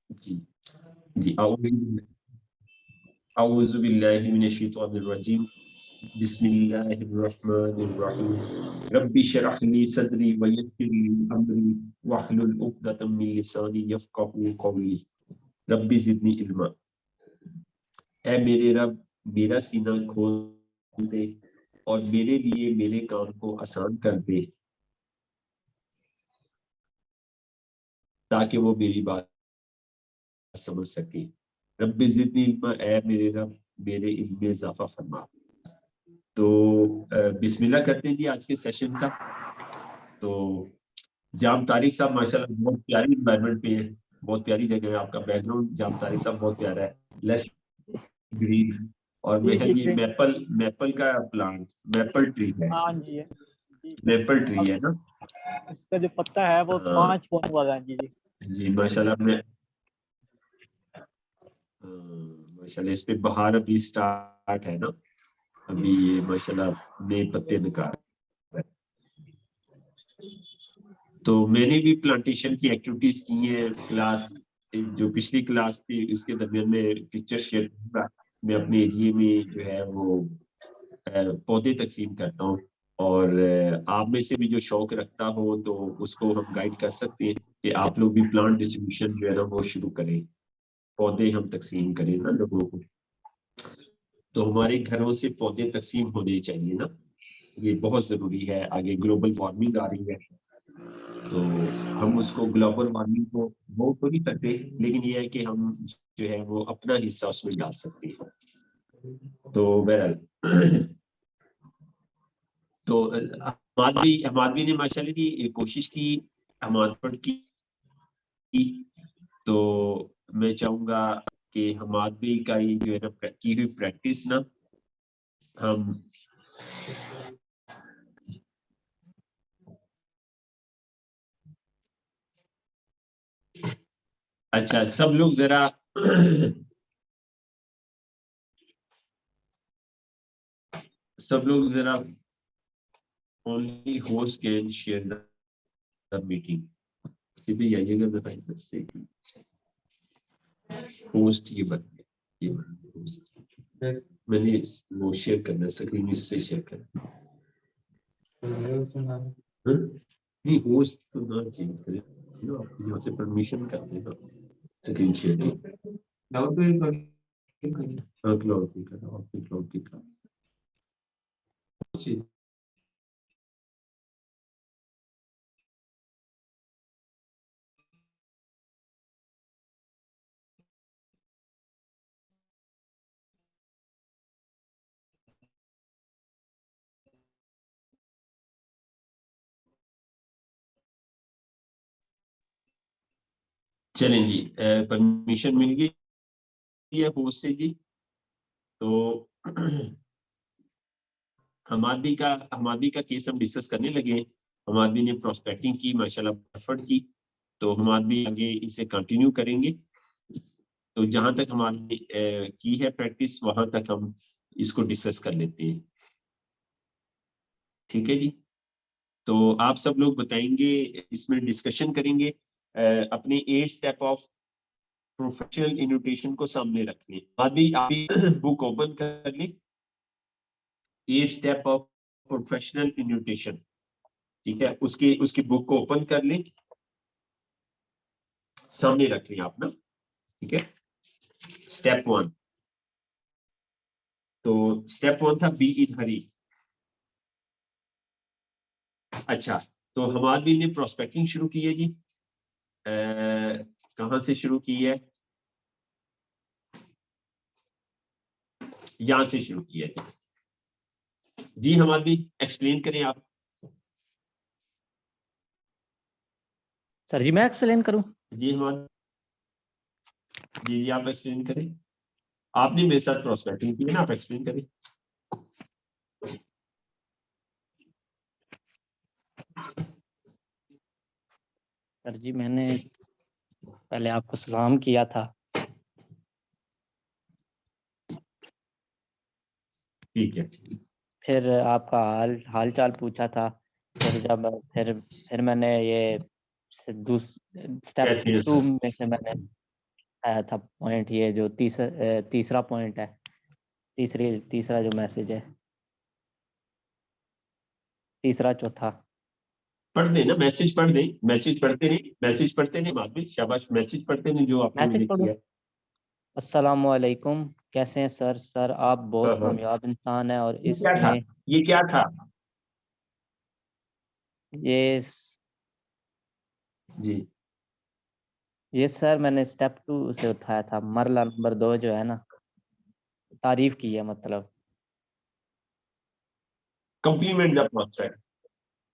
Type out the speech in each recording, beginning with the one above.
जी जी। औज़ु बिल्लाहि मिनश शैतानिर रजीम। बिस्मिल्लाहिर्रहमानिर्रहीम। रब्बि इश्रह ली सदरी व यस्सिर ली अमरी वहलुल उक़दतम मिन लिसानी यफ़क़हू क़ौली। रब्बि ज़िदनी इल्मा। ऐ मेरे रब, मेरा सीना खोल दे और मेरे लिए मेरे काम को आसान कर दे, ताकि वो मेरी बात समझ सके। रब्बि ज़िदनी इल्मा, ऐ मेरे रब मेरे इल्म में इजाफा फरमा। तो बिस्मिल्लाह करते हैं जी आज के सेशन का। तो जाम तारिक साहब माशाल्लाह बहुत प्यारी एनवायरनमेंट पे है, बहुत प्यारी जगह है। आपका बैकग्राउंड जाम तारिक साहब बहुत प्यारा है, लश ग्रीन। और जी महल ये जी मैपल मैपल का प्लांट, मैपल ट्री है, हाँ जी है जी। मैपल ट्री अब है ना। इसका जो पत्ता है वो हाँ 5 पौधे वाला है। जी जी जी माशाल्लाह। मैं माशाल्लाह इस पे बहार अभी स्टार्ट है ना, अभी ये माशाल्लाह नए पत्ते निकाल रहे हैं। तो मैंने भी प्लांटेशन की एक्टिविटीज की हैं। क्लास जो पिछली क्लास थी उसके दरमियान में पिक्चर शेयर करूंगा। मैं अपने एरिया में जो है वो पौधे तकसीम करता हूँ, और आप में से भी जो शौक रखता हो तो उसको हम गाइड कर सकते हैं कि आप लोग भी प्लांट डिस्ट्रीब्यूशन जो है ना वो शुरू करें, पौधे हम तकसीम करें ना लोगों को। तो हमारे घरों से पौधे तकसीम होने चाहिए ना, ये बहुत जरूरी है। आगे ग्लोबल वार्मिंग आ रही है, तो हम उसको ग्लोबल वार्मिंग को वो तो नहीं करते, लेकिन ये है कि हम जो है वो अपना हिस्सा उसमें डाल सकते हैं। तो बहरहाल तो हमादवी ने माशाल्लाह की कोशिश की, हमादवी की। तो मैं चाहूंगा कि हमादवी का ये जो है ना की हुई प्रैक्टिस ना हम अच्छा सब लोग जरा सब लोग जरा only host can share the meeting से भी आइएगा जरा इधर से। होस्ट ये बन गया, ये होस्ट मैंने वो शेयर करना स्क्रीन इससे शेयर करना। हाँ? नहीं होस्ट तो ना चेंज करें, आप यहाँ से परमिशन कर देना स्क्रीन शेयर की। हाँ क्लाउड की करना, आपने क्लाउड की करना। चलें जी, परमिशन मिल गई है होस्ट से जी। तो हमादवी का केस हम डिस्कस करने लगे। हमादवी ने प्रोस्पेक्टिंग की, माशाल्लाह एफर्ट की, तो हमादवी आगे इसे कंटिन्यू करेंगे। तो जहां तक हमारी की है प्रैक्टिस वहां तक हम इसको डिस्कस कर लेते हैं, ठीक है जी। तो आप सब लोग बताएंगे, इसमें डिस्कशन करेंगे। अपने 8 स्टेप ऑफ प्रोफेशनल इन्विटेशन को सामने रख लें। अभी बुक ओपन कर लें, 8 स्टेप ऑफ प्रोफेशनल इन्विटेशन, ठीक है। उसकी उसकी बुक को ओपन कर लें, सामने रख लें आप ना, ठीक है। स्टेप 1, तो स्टेप 1 था बी इन हरी। अच्छा, तो हमादवी ने प्रोस्पेक्टिंग शुरू की है जी। कहाँ से शुरू की है? यहां से शुरू की है जी। हमादवी एक्सप्लेन करें आप। सर जी मैं एक्सप्लेन करूं? जी हमादवी जी जी आप एक्सप्लेन करें। आपने मेरे साथ प्रोस्पेक्टिंग की है ना, आप एक्सप्लेन करें। सर जी मैंने पहले आपको सलाम किया था। ठीक है। फिर आपका हाल चाल पूछा था। फिर मैंने ये स्टेप कैसे हैं 2 सर? में से मैंने आया था पॉइंट, ये जो तीसरा पॉइंट है, तीसरा जो मैसेज है, तीसरा चौथा। पढ़ देना, मैसेज पढ़ दे, मैसेज पढ़ते नहीं बाद में, शाबाश, मैसेज पढ़ते नहीं जो आपने मुझे मैसेज पढ़ो। किया। अस्सलामुअलैकुम, कैसे हैं सर? सर आप हाँ बहुत हाँ, कामयाब इंसान है और ये क्या था, इसमें ये क्या था? ये जी, ये सर मैंने स्टेप 2 से उठाया था, मरला नंबर 2 जो है ना, तारीफ की है मतलब। कम्प्लीमेंट द प्रोस्पेक्ट,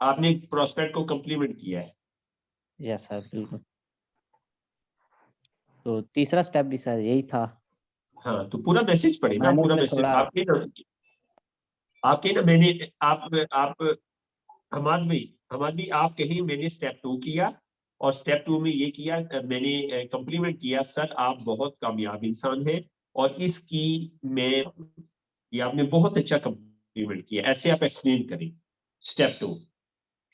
आपने प्रोस्पेक्ट को कम्प्लीमेंट किया है। यस सर, बिल्कुल। तो तीसरा स्टेप भी सर यही था। हाँ, तो पूरा मैसेज तो पढ़े ना, मैंने पूरा उसमें मैसेज थोड़ा, आपके ना मैंने, आप हमाद भी आप कहीं, मैंने स्टेप 2 किया और स्टेप 2 में ये किया, मैंने कम्प्लीमेंट किया, सर आप बहुत कामयाब इंसान हैं और इसकी मैं, ये आपने बहुत अच्छा कम्प्लीमेंट किया, ऐसे आप एक्सप्लेन करें स्टेप 2,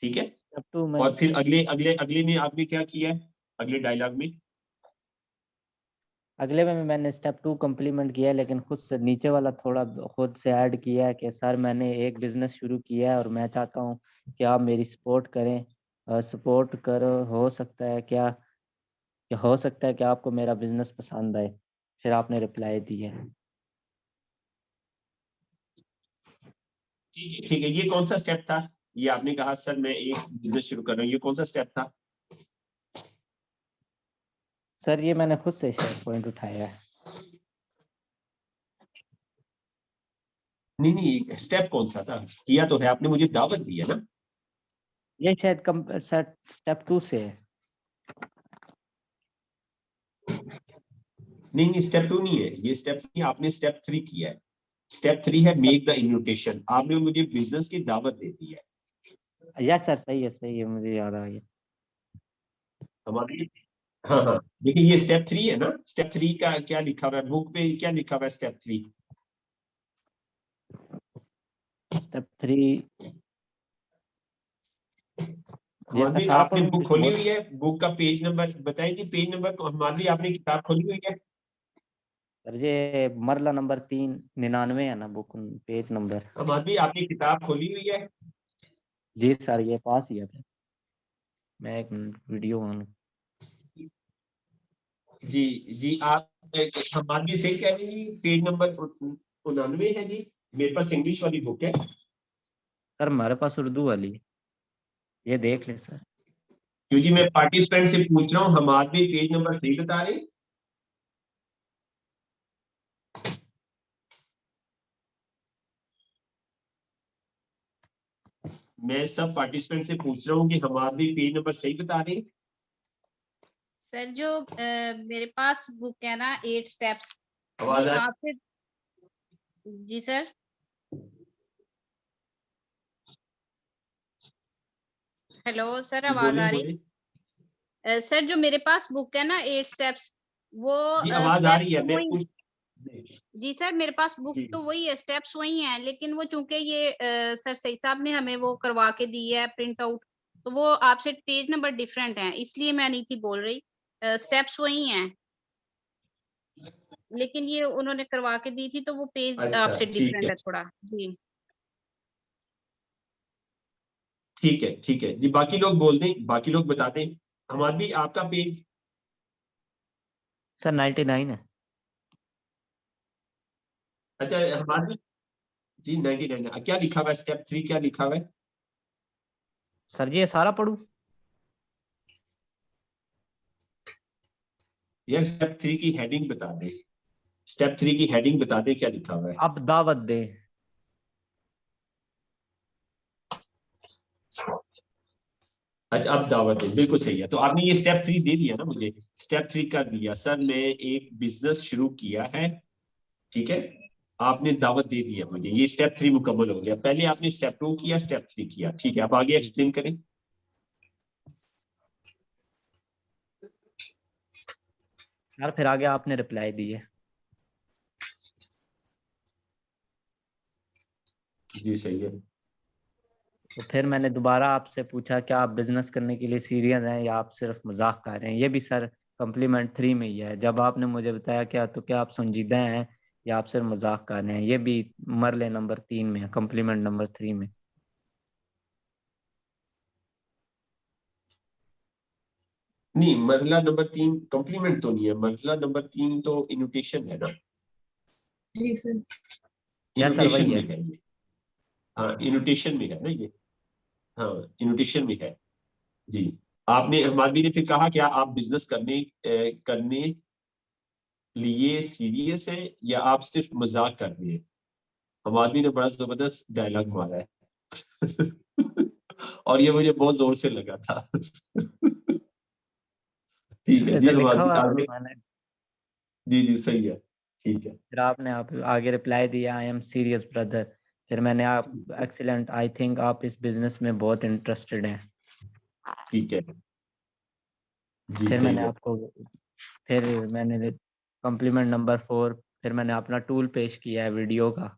ठीक है। स्टेप 2 में, और फिर अगले अगले अगले में आपने क्या किया है, अगले डायलॉग में? अगले में मैंने स्टेप 2 कम्प्लीमेंट किया है, लेकिन खुद से नीचे वाला थोड़ा खुद से ऐड किया है कि सर मैंने एक बिजनेस शुरू किया है और मैं चाहता हूँ कि आप मेरी सपोर्ट करें, सपोर्ट करो। हो सकता है कि आपको मेरा बिजनेस पसंद आए। फिर आपने रिप्लाई दी है। ठीक है, ठीक है, ये कौन सा स्टेप था? ये आपने कहा सर मैं एक बिजनेस शुरू कर रहा हूँ, ये कौन सा स्टेप था? सर ये मैंने खुद से शेयर पॉइंट उठाया है। नहीं नहीं, स्टेप कौन सा था? किया तो है आपने, मुझे दावत दी है ना। ये शायद स्टेप 2 से है। नहीं नहीं, स्टेप 2 नहीं है, ये स्टेप नहीं, आपने स्टेप 3 किया है। स्टेप 3 है मेक द इन्विटेशन, आपने मुझे बिजनेस की दावत दे दी है। यस सर, सही है, मुझे याद आ गया। हमारी, हाँ हाँ, देखिए ये स्टेप 3 है ना, स्टेप 3 का क्या लिखा हुआ है बुक पे, क्या लिखा हुआ है स्टेप 3? स्टेप 3, ये हमारी, मैं सारा आपने पढ़ूं बुक कि खोली बोल? हुई है, बुक का पेज नंबर बताइए, पेज नंबर को, हमारी आपने किताब खोली हुई है? सर ये मरला नंबर 399 है ना बुक, पेज नंबर। हमारी आपने किताब खोली हुई है? जी सर, ये पास ही है फिर। मैं एक मिनट वीडियो ऑन। जी जी, आप हमारी सही कह रही है, पेज नंबर 99 है जी, मेरे पास इंग्लिश वाली बुक है। सर हमारे पास उर्दू वाली है, ये देख ले सर। क्योंकि मैं पार्टिसिपेंट से पूछ रहा हूँ, हम आदमी पेज नंबर सही बता रहे हैं। मैं सब पार्टिसिपेंट से पूछ रहा हूँ कि हम आदमी पेज नंबर सही बता रहे हैं। सर जो मेरे पास बुक है ना 8 स्टेप्स, आवाज ये आ आपसे। जी सर, हेलो सर, जी, आवाज बोले आ रही? बोले। सर जो मेरे पास बुक है ना 8 स्टेप्स, वो जी आवाज आ स्टेप्स रही है, तो मैं वही। पूछ। जी सर, मेरे पास बुक जी तो वही है, स्टेप्स वही हैं, लेकिन वो चूंकि ये सर सही साहब ने हमें वो करवा के दी है प्रिंट आउट, तो वो आपसे पेज नंबर डिफरेंट है, इसलिए मैं नहीं थी बोल रही। स्टेप्स वही हैं, लेकिन ये उन्होंने करवा के दी थी, तो वो पेज अच्छा, आपसे ठीक डिफरेंट है, है थोड़ा। जी ठीक है, ठीक है जी, बाकी लोग बोल दें, बाकी लोग बता दें। हम आदमी आपका पेज, सर 99 है। अच्छा हम आदमी, जी 99 क्या लिखा हुआ है, स्टेप 3 क्या लिखा हुआ है? सर जी ये सारा पढ़ूं? यार स्टेप 3 की हेडिंग बता दें, स्टेप 3 की हेडिंग बता दें क्या लिखा हुआ है। अब दावत दे। अच्छा, अब दावत है, बिल्कुल सही है, तो आपने ये स्टेप 3 दे दिया ना मुझे, स्टेप 3 कर दिया सर, मैं एक बिजनेस शुरू किया है, ठीक है, आपने दावत दे दिया मुझे, ये स्टेप 3 मुकम्मल हो गया, पहले आपने स्टेप 2 किया, स्टेप 3 किया, ठीक है, अब आगे एक्सप्लेन करें। यार फिर आगे आपने रिप्लाई दी है। जी सही है। तो फिर मैंने दोबारा आपसे पूछा क्या आप बिजनेस करने के लिए सीरियस हैं या आप सिर्फ मजाक कर रहे हैं? ये भी सर कम्प्लीमेंट 3 में ही है। जब आपने मुझे बताया क्या तो क्या आप संजीदा हैं या आप सिर्फ मजाक कर रहे हैं? ये भी मरले नंबर 3 में है, कम्प्लीमेंट नंबर 3 में। नहीं, मरहला नंबर 3 कॉम्प्लीमेंट तो नहीं है, मरहला नंबर 3 तो इन्विटेशन है ना। जी सर। या सर इन्विटेशन वही में है। है ये। हाँ, इन्विटेशन में है ना ये। हाँ, इन्विटेशन में है जी। आपने हमारी ने फिर कहा क्या आप बिजनेस करने लिए सीरियस हैं या आप सिर्फ मजाक कर रहे हैं? हम आदमी ने बड़ा जबरदस्त डायलॉग मारा है और ये मुझे बहुत जोर से लगा था ठीक है जी, इधर हम लिखा आदमी हुआ था आगे। मैंने। जी जी सही है, ठीक है। फिर आपने आप आगे रिप्लाई दिया आई एम सीरियस ब्रदर। फिर मैंने आप एक्सीलेंट, आई थिंक आप इस बिजनेस में बहुत इंटरेस्टेड हैं। ठीक है जी, फिर सही मैंने है। आपको फिर मैंने कॉम्प्लीमेंट नंबर 4 फिर मैंने अपना टूल पेश किया है वीडियो का।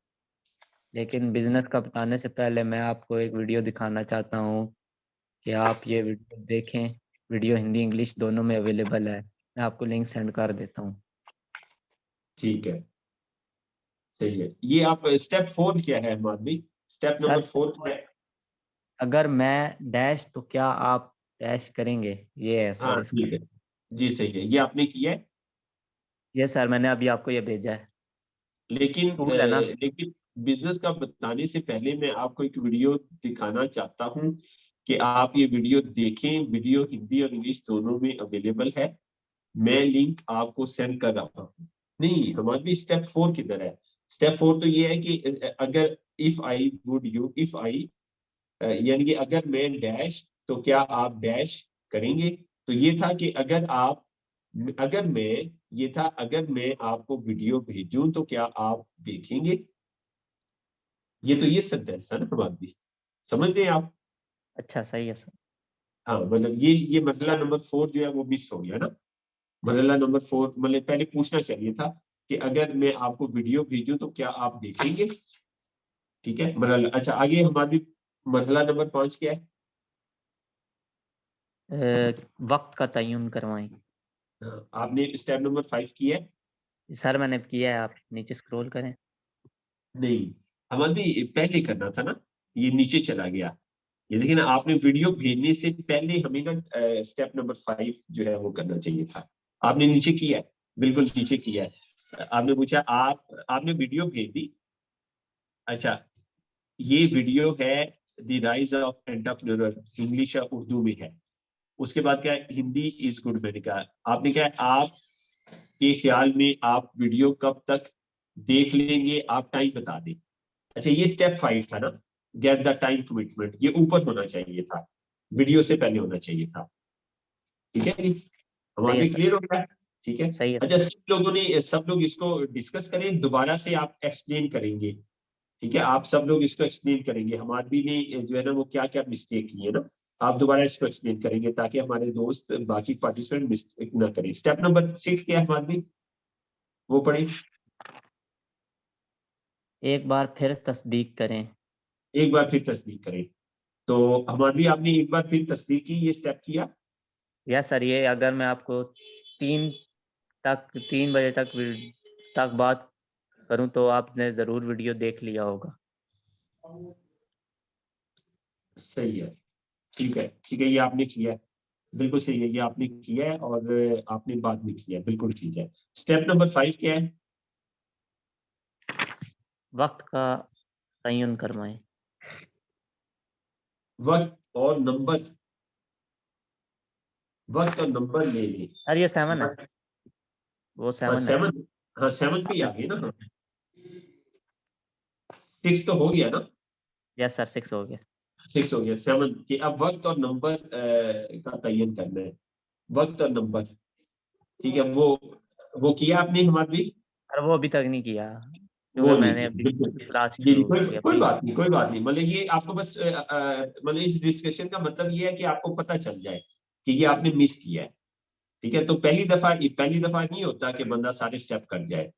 लेकिन बिजनेस का बताने से पहले मैं आपको एक वीडियो दिखाना चाहता हूँ कि आप ये वीडियो देखें। वीडियो हिंदी इंग्लिश दोनों में अवेलेबल है। मैं आपको लिंक सेंड कर देता हूँ। ठीक है, सही है। ये आप स्टेप 4 क्या है हमारी? स्टेप सर नंबर 4 क्या है? अगर मैं डैश तो क्या आप डैश करेंगे? ये है हाँ सर इसका। ठीक है जी, सही है, ये आपने किया है। ये सर मैंने अभी आपको ये भेजा है। टूल है ना। लेकिन बिजनेस का बताने से पहले मैं आपको एक वीडियो दिखाना चाहता हूँ कि आप ये वीडियो देखें। वीडियो हिंदी और इंग्लिश दोनों में अवेलेबल है। मैं लिंक आपको सेंड कर रहा हूँ। नहीं, हमारी स्टेप 4 किधर है? स्टेप 4 तो ये है कि अगर if I would you, if I यानी कि अगर मैं डैश तो क्या आप डैश करेंगे। तो ये था कि अगर मैं ये था अगर मैं आपको वीडियो भेजूं तो क्या आप देखेंगे। ये सेंटेंस था ना हमारी, समझ गए आप? अच्छा सही है सर। हाँ, मतलब ये मरहला नंबर 4 जो है वो मिस हो गया ना। मरहला नंबर 4 मतलब पहले पूछना चाहिए था कि अगर मैं आपको वीडियो भेजूं तो क्या आप देखेंगे। ठीक है, मरहला। अच्छा, आगे हमारी मरहला नंबर 5 क्या है? वक्त का तयन करवाएं। हाँ, आपने स्टेप नंबर 5 किया है। सर मैंने किया है, आप नीचे स्क्रॉल करें। नहीं, हमारी पहले करना था ना, ये नीचे चला गया। ये देखिए ना, आपने वीडियो भेजने से पहले हमें ना स्टेप नंबर 5 जो है वो करना चाहिए था। आपने नीचे किया है, बिल्कुल नीचे किया है। आपने पूछा आपने वीडियो भेज दी। अच्छा, ये वीडियो है the rise of entrepreneur, English और उर्दू में है। उसके बाद क्या है? Hindi is good. मैंने कहा, आपने क्या है, आप के ख्याल में आप वीडियो कब तक देख लेंगे, आप टाइम बता दें। अच्छा, ये स्टेप 5 था ना, गेट द टाइम कमिटमेंट। ये ऊपर होना चाहिए था, वीडियो से पहले होना चाहिए था। ठीक है जी, सही है हमारे सर। क्लियर हो गया है? ठीक है। सही है अच्छा, सर। सब लोग इसको डिस्कस करें, दोबारा से आप एक्सप्लेन करेंगे। ठीक है, आप सब लोग इसको एक्सप्लेन करेंगे। हमारी ने जो है ना वो क्या क्या मिस्टेक की है ना, आप दोबारा इसको एक्सप्लेन करेंगे ताकि हमारे दोस्त बाकी पार्टिसिपेंट मिस्टेक ना करें। स्टेप नंबर 6 क्या है हमारी, वो पढ़े। एक बार फिर तस्दीक करें। एक बार फिर तस्दीक करें। तो हमारी आपने एक बार फिर तस्दीक की, ये स्टेप किया। यस सर, ये अगर मैं आपको 3 बजे तक बात करूं तो आपने ज़रूर वीडियो देख लिया होगा। सही है, ठीक है, ठीक है, ये आपने किया है, बिल्कुल सही है, ये आपने किया है और आपने बाद में किया है, बिल्कुल ठीक है। स्टेप नंबर 5 क्या है? वक्त का तयन करवाएं। वक्त और नंबर, वक्त और नंबर ले लें। सर ये 7 है, वो 7 है। 7, हाँ 7 पे ही आ गए ना। हाँ, 6 तो हो गया ना। यस सर 6 हो गया। 6 हो गया, 7 कि अब वक्त और नंबर का तयन करना है। वक्त और नंबर, ठीक है, वो किया आपने हमारी। सर वो अभी तक नहीं किया क्योंकि वो नहीं मैंने किया, अभी बिल्कुल। क्लास जी जी, शुरू कोई की है कोई प्री। बात नहीं, कोई बात नहीं। मतलब ये आपको बस मतलब इस डिस्कशन का मतलब ये है कि आपको पता चल जाए कि ये आपने मिस किया है। ठीक है, तो पहली दफा नहीं होता कि बंदा सारे स्टेप कर जाए।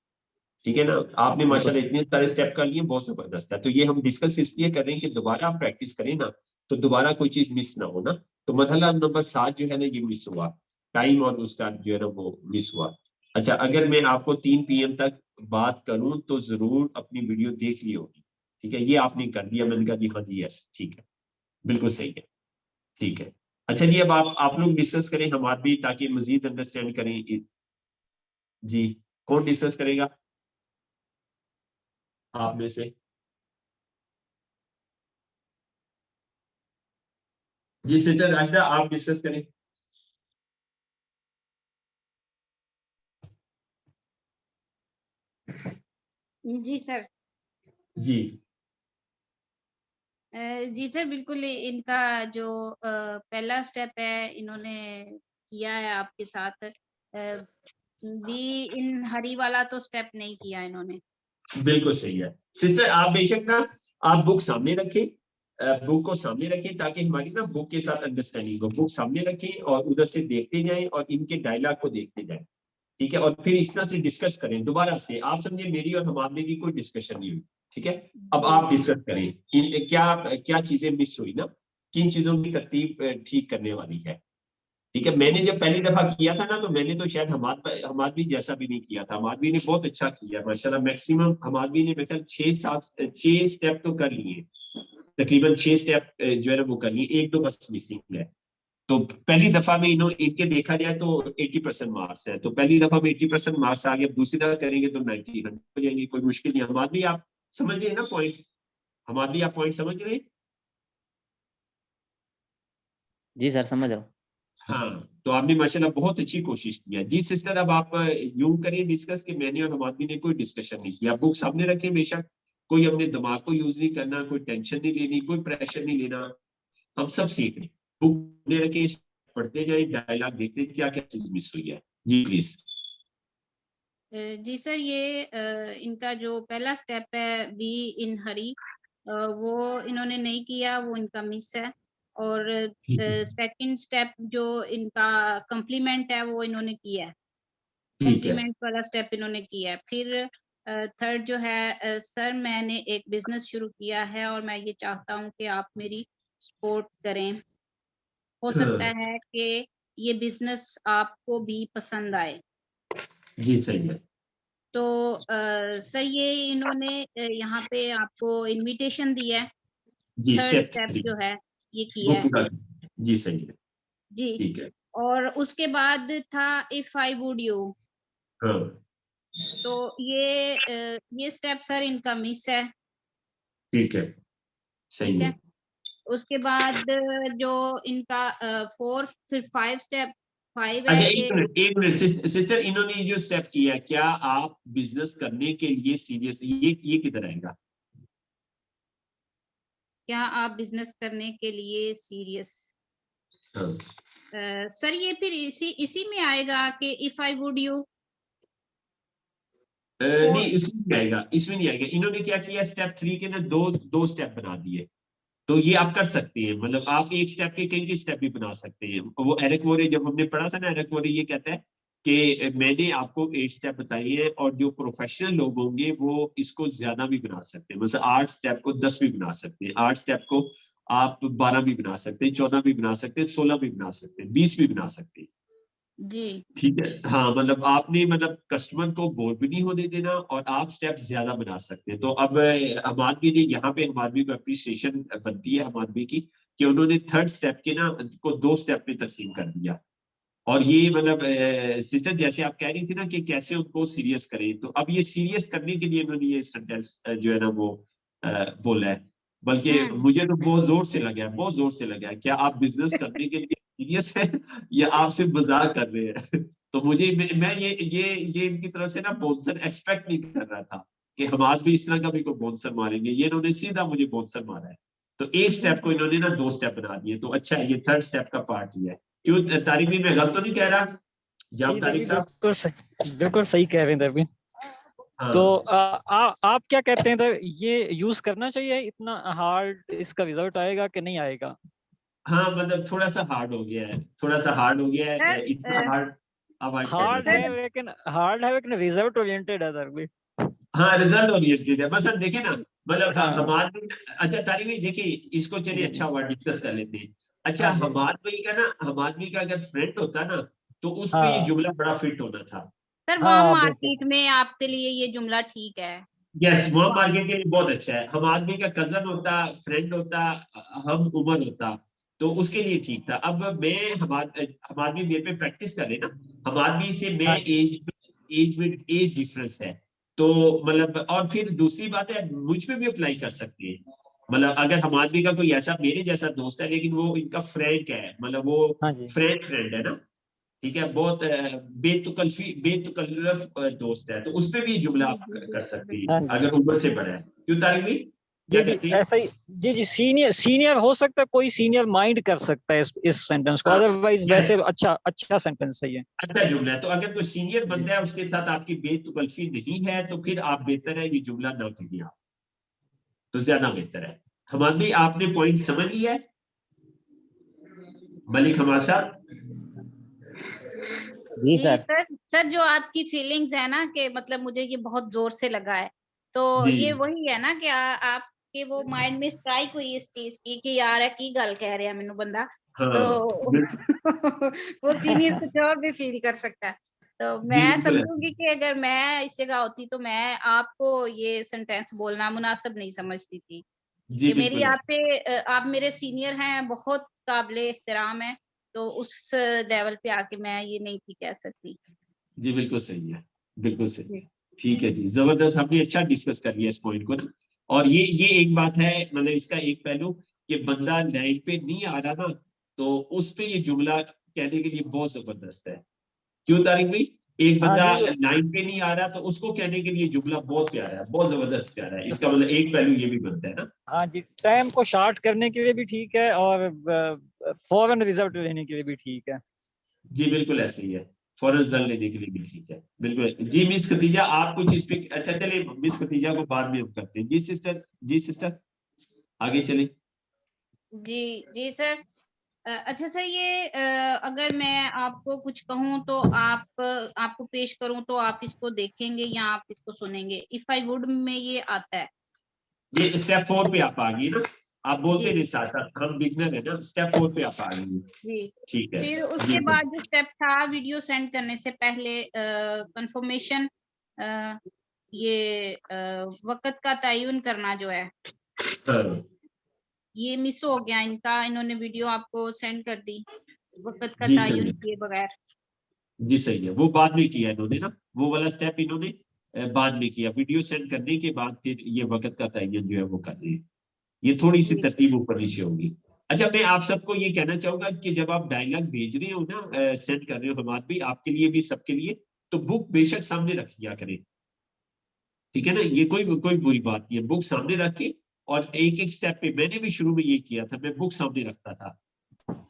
ठीक है ना, आपने बिल्कुल। माशाल्लाह इतने सारे स्टेप कर लिए, बहुत जबरदस्त है। तो ये हम डिस्कस इसलिए कर रहे हैं कि दोबारा आप प्रैक्टिस करें ना, तो दोबारा कोई चीज मिस ना हो ना। तो मरहला नंबर 7 जो है ना ये मिस हुआ। टाइम और उसका जो है ना वो मिस हुआ। अच्छा, अगर मैं आपको 3 PM तक बात करूं तो जरूर अपनी वीडियो देख ली होगी, ठीक है। ये आपने कर दिया, मैंने कहा जी हाँ जी यस ठीक है, बिल्कुल सही है, ठीक है। अच्छा जी, अब आप लोग डिस्कस करें हमारे भी, ताकि मजीद अंडरस्टैंड करें। जी, कौन डिस्कस करेगा आप में से? जी सिस्टर राशिदा, आप डिस्कस करें। जी सर। जी जी सर, बिल्कुल इनका जो पहला स्टेप है इन्होंने किया है आपके साथ, बी इन हरी वाला तो स्टेप नहीं किया इन्होंने। बिल्कुल सही है सिस्टर, आप बेशक ना आप बुक सामने रखें, बुक को सामने रखें ताकि हमारी ना बुक के साथ अंडरस्टैंडिंग हो। बुक सामने रखें और उधर से देखते जाएं और इनके डायलॉग को देखते जाएं, ठीक है। और फिर इस तरह से डिस्कस करें दोबारा से। आप समझे, मेरी और हमारे की कोई डिस्कशन नहीं हुई, ठीक है। अब जी आप डिस्कस करें क्या क्या चीजें मिस हुई ना, किन चीजों की तरतीब ठीक करने वाली है, ठीक है। मैंने जब पहली दफा किया था ना, तो मैंने तो शायद हमादवी जैसा भी नहीं किया था। हमादवी ने बहुत अच्छा किया माशाल्लाह, मैक्सिमम हमादवी ने बेटा 6 स्टेप तो कर लिए, तकरीबन 6 स्टेप जो है ना वो कर लिए, एक दो बस मिसिंग है। तो पहली दफा में इनके देखा जाए तो 80% मार्क्स है, तो पहली दफा में 80% मार्क्स आ गए। अब दूसरी दफा करेंगे तो 90 हो जाएंगे, कोई मुश्किल नहीं। हमादवी आप समझ रहे हैं ना पॉइंट? हमादवी आप पॉइंट समझ रहे हैं? जी सर समझ रहा हूँ। हाँ, तो आपने माशाल्लाह बहुत अच्छी कोशिश की है। जी सिस्टर, अब आप यूं करिए डिस्कस कि मैंने और हमादवी ने कोई डिस्कशन नहीं किया। बुक सामने रखें, बेशक कोई अपने दिमाग को यूज नहीं करना, कोई टेंशन नहीं लेनी, कोई प्रेशर नहीं लेना, हम सब सीख रहे हैं। बुक सामने रखें, पढ़ते जाए, डायलॉग देखते क्या क्या चीज मिस हुई है। जी प्लीज। जी सर, ये इनका जो पहला स्टेप है बी इन हरी, वो इन्होंने नहीं किया, वो इनका मिस है। और सेकंड स्टेप जो इनका कॉम्प्लीमेंट है वो इन्होंने किया है, ठीक है। कॉम्प्लीमेंट वाला स्टेप इन्होंने किया है। फिर थर्ड जो है, सर मैंने एक बिजनेस शुरू किया है और मैं ये चाहता हूँ कि आप मेरी सपोर्ट करें। हो सकता हाँ, है कि ये बिजनेस आपको भी पसंद आए। जी सही है। तो सर ये इन्होंने यहाँ पे आपको इनविटेशन दिया है, जी थर्ड स्टेप स्टेप 3 जो है ये वो किया है। पूरा। जी सही है, जी। ठीक है। और उसके बाद था इफ आई वुड यू, हाँ, तो ये स्टेप सर इनका मिस है। ठीक है, ठीक सही है। है। उसके बाद जो इनका 4 फिर 5 स्टेप 5 है अच्छा, कि एक मिनट सिस्टर, इन्होंने ये जो स्टेप किया, क्या आप बिजनेस करने के लिए सीरियस, ये किधर आएगा? क्या आप बिजनेस करने के लिए सीरियस? हाँ। सर ये फिर इसी इसी में आएगा कि इफ आई वुड यू नहीं, 4। इसमें नहीं आएगा, इसमें नहीं आएगा। इन्होंने क्या किया, स्टेप 3 के ना दो दो स्टेप बना दिए। तो ये आप कर सकते हैं, मतलब आप एक स्टेप के कई के स्टेप भी बना सकते हैं। वो एरिक वोरे जब हमने पढ़ा था ना, एरिक वोरे ये कहता है कि मैंने आपको 8 स्टेप बताए हैं, और जो प्रोफेशनल लोग होंगे वो इसको ज्यादा भी बना सकते हैं। मतलब 8 स्टेप को 10 भी बना सकते हैं, 8 स्टेप को आप 12 भी बना सकते हैं, 14 भी बना सकते हैं, 16 भी बना सकते हैं, 20 भी बना सकते हैं। जी। ठीक है, हाँ, मतलब आपने मतलब कस्टमर को बोर भी नहीं होने देना, और आप स्टेप ज्यादा बना सकते हैं। तो अब हमादवी ने यहाँ पे हमादवी को अप्रिसिएशन बनती है हमादवी की, कि उन्होंने थर्ड स्टेप के ना को 2 स्टेप में तकसीम कर दिया। और ये मतलब सिस्टर जैसे आप कह रही थी ना कि कैसे उनको सीरियस करें, तो अब ये सीरियस करने के लिए उन्होंने ये सेंटेंस जो है ना वो बोला है। बल्कि हम्म। मुझे तो बहुत जोर से लगा है, बहुत जोर से लगा है। क्या आप बिजनेस करने के लिए सीरियस है या आप सिर्फ मजाक कर रहे हैं? तो मुझे मैं ये इनकी तरफ से ना बोनसर एक्सपेक्ट नहीं कर रहा था कि हम आज भी इस तरह का भी कोई बोनसर मारेंगे। ये इन्होंने सीधा मुझे बोनसर मारा है। तो एक स्टेप को इन्होंने ना 2 स्टेप बना दिए। तो अच्छा है, ये थर्ड स्टेप का पार्ट ही है। क्यों तारिक भी, मैं गलत तो नहीं कह रहा? जी जाम तारिक साहब। बिल्कुल सही कह रहे हैं तभी। तो हाँ आप क्या कहते हैं, तो ये यूज करना चाहिए? इतना हार्ड इसका रिजल्ट आएगा कि नहीं आएगा? हाँ, मतलब थोड़ा सा हार्ड हो गया है, थोड़ा सा हार्ड हो गया है, सर इतना हार्ड अवॉइड करना हार्ड है चाहिए। लेकिन हार्ड है लेकिन रिजल्ट ओरिएंटेड है सर भी। हाँ, रिजल्ट ओरिएंटेड है। बस देखे ना, मतलब हाँ हमारे, अच्छा तारिक भाई देखिए, इसको चलिए जी अच्छा जी। हुआ डिस्कस कर लेते हैं। अच्छा, हाँ जी। हमारे भाई का ना, हमारे भाई का अगर फ्रेंड होता ना, तो उस पे ये हाँ। जुमला बड़ा फिट होना था। सर हाँ, वार्म बिल्कुल। मार्केट में आपके लिए ये जुमला ठीक है। यस, वो मार्केट के लिए बहुत अच्छा है। हम आदमी का कजन होता, फ्रेंड होता, हम उमर होता, तो उसके लिए ठीक था। अब मैं हम आदमी मेरे पे प्रैक्टिस कर रहे ना, हम आदमी से मैं हाँ। एज डिफरेंस है, तो मतलब और फिर दूसरी बात है मुझ पे भी अप्लाई कर सकते हैं। मतलब अगर हम आदमी का कोई ऐसा मेरे जैसा दोस्त है लेकिन वो इनका फ्रेंड है, मतलब वो हाँ जी। फ्रेंड है ना, ठीक है, बहुत बेतुकल्लफ दोस्त है, तो उसपे भी जुमला आप कर सकते बिल्कुल। हाँ हैं जी। अगर उम्र से बड़ा है। क्यों तारिक भाई, जी क्या जी, कहते हैं? ऐसा ही। जी जी, सीनियर हो सकता है, कोई सीनियर माइंड कर सकता है इस सेंटेंस को, हाँ, अदरवाइज yes, वैसे अच्छा सेंटेंस है ये। अच्छा जुमला है। तो अगर कोई सीनियर जी। बंदा है उसके साथ आपकी बेतुकल्फी नहीं है तो फिर आप बेहतर है ये जुमला ना कीजिए आप, तो ज्यादा बेहतर है। हमाद भाई आपने पॉइंट समझ लिया है? मलिक हमाद साहब। जी जी सर। सर, सर जो आपकी फीलिंग्स है ना कि मतलब मुझे ये बहुत जोर से लगा है, तो जी ये वही है ना कि आपके वो माइंड में स्ट्राइक हुई इस चीज की यार है की गल कह रहा मैनू बंदा, हाँ तो बिल्कुल। वो सीनियर कुछ और भी फील कर सकता है। तो जी मैं बिल्कुल समझूंगी कि अगर मैं इस जगह होती तो मैं आपको ये सेंटेंस बोलना मुनासिब नहीं समझती थी जी कि मेरी बिल्कुल है। आपसे आप मेरे सीनियर हैं, बहुत काबिले एहतराम है, तो उस लेवल पे आके मैं ये नहीं थी कह सकती। जी बिल्कुल सही है, बिल्कुल सही जी। है। ठीक है जी, जबरदस्त, हमने अच्छा डिस्कस कर लिया इस पॉइंट को ना। और ये एक बात है, मतलब इसका एक पहलू कि बंदा लाइन पे नहीं आ रहा ना, तो उस पे ये जुमला कहने के लिए बहुत जबरदस्त है। क्यों तारिक भाई? एक हाँ बंदा जी। लाइन पे नहीं आ रहा तो उसको कहने के लिए जुमला बहुत प्यारा है, बहुत जबरदस्त प्यारा है। इसका मतलब एक पहलू ये भी बनता है ना। हाँ जी, टाइम को शॉर्ट करने के लिए भी ठीक है और फौरन रिजल्ट लेने के लिए भी ठीक है। जी बिल्कुल ऐसे ही है, फौरन रिजल्ट लेने के लिए भी ठीक है, बिल्कुल जी। मिस खतीजा आप कुछ इस पे, अच्छा चले मिस खतीजा को बाद में हम करते हैं। जी सिस्टर, जी सिस्टर आगे चले। जी सर। अच्छा सर, ये अगर मैं आपको कुछ कहूँ तो आपको पेश करूँ तो आप इसको देखेंगे या आप इसको सुनेंगे? इफ आई वुड में ये आता है। ये स्टेप 4 पे आप आ गई ना, आप बोलते जी नहीं साथ साथ, हम बिगनर है ना, स्टेप 4 पे आप आ गई। जी। ठीक है फिर जी उसके सर। बाद जो स्टेप था वीडियो सेंड करने से पहले कंफर्मेशन, ये वक़्त का तयन करना जो है, हाँ, ये मिस हो गया इनका। इन्होंने वीडियो आपको सेंड कर दी वक़्त का जी सही तयन है, किए बगैर। जी सही है, वो बाद में किया इन्होंने ना, वो वाला स्टेप इन्होंने बाद में किया। वीडियो सेंड करने के बाद फिर ये वक्त का तयन जो है वो कर रहे हैं। ये थोड़ी सी जी तरतीब ऊपर नीचे होगी। अच्छा, मैं आप सबको ये कहना चाहूंगा कि जब आप डायलॉग भेज रहे हो ना, सेंड कर रहे हो हमारे भी, आपके लिए भी, सबके लिए, तो बुक बेशक सामने रख लिया करें, ठीक है ना। ये कोई कोई बुरी बात नहीं है, बुक सामने रख के, और एक एक स्टेप पे मैंने भी शुरू में ये किया था, मैं बुक सामने रखता था।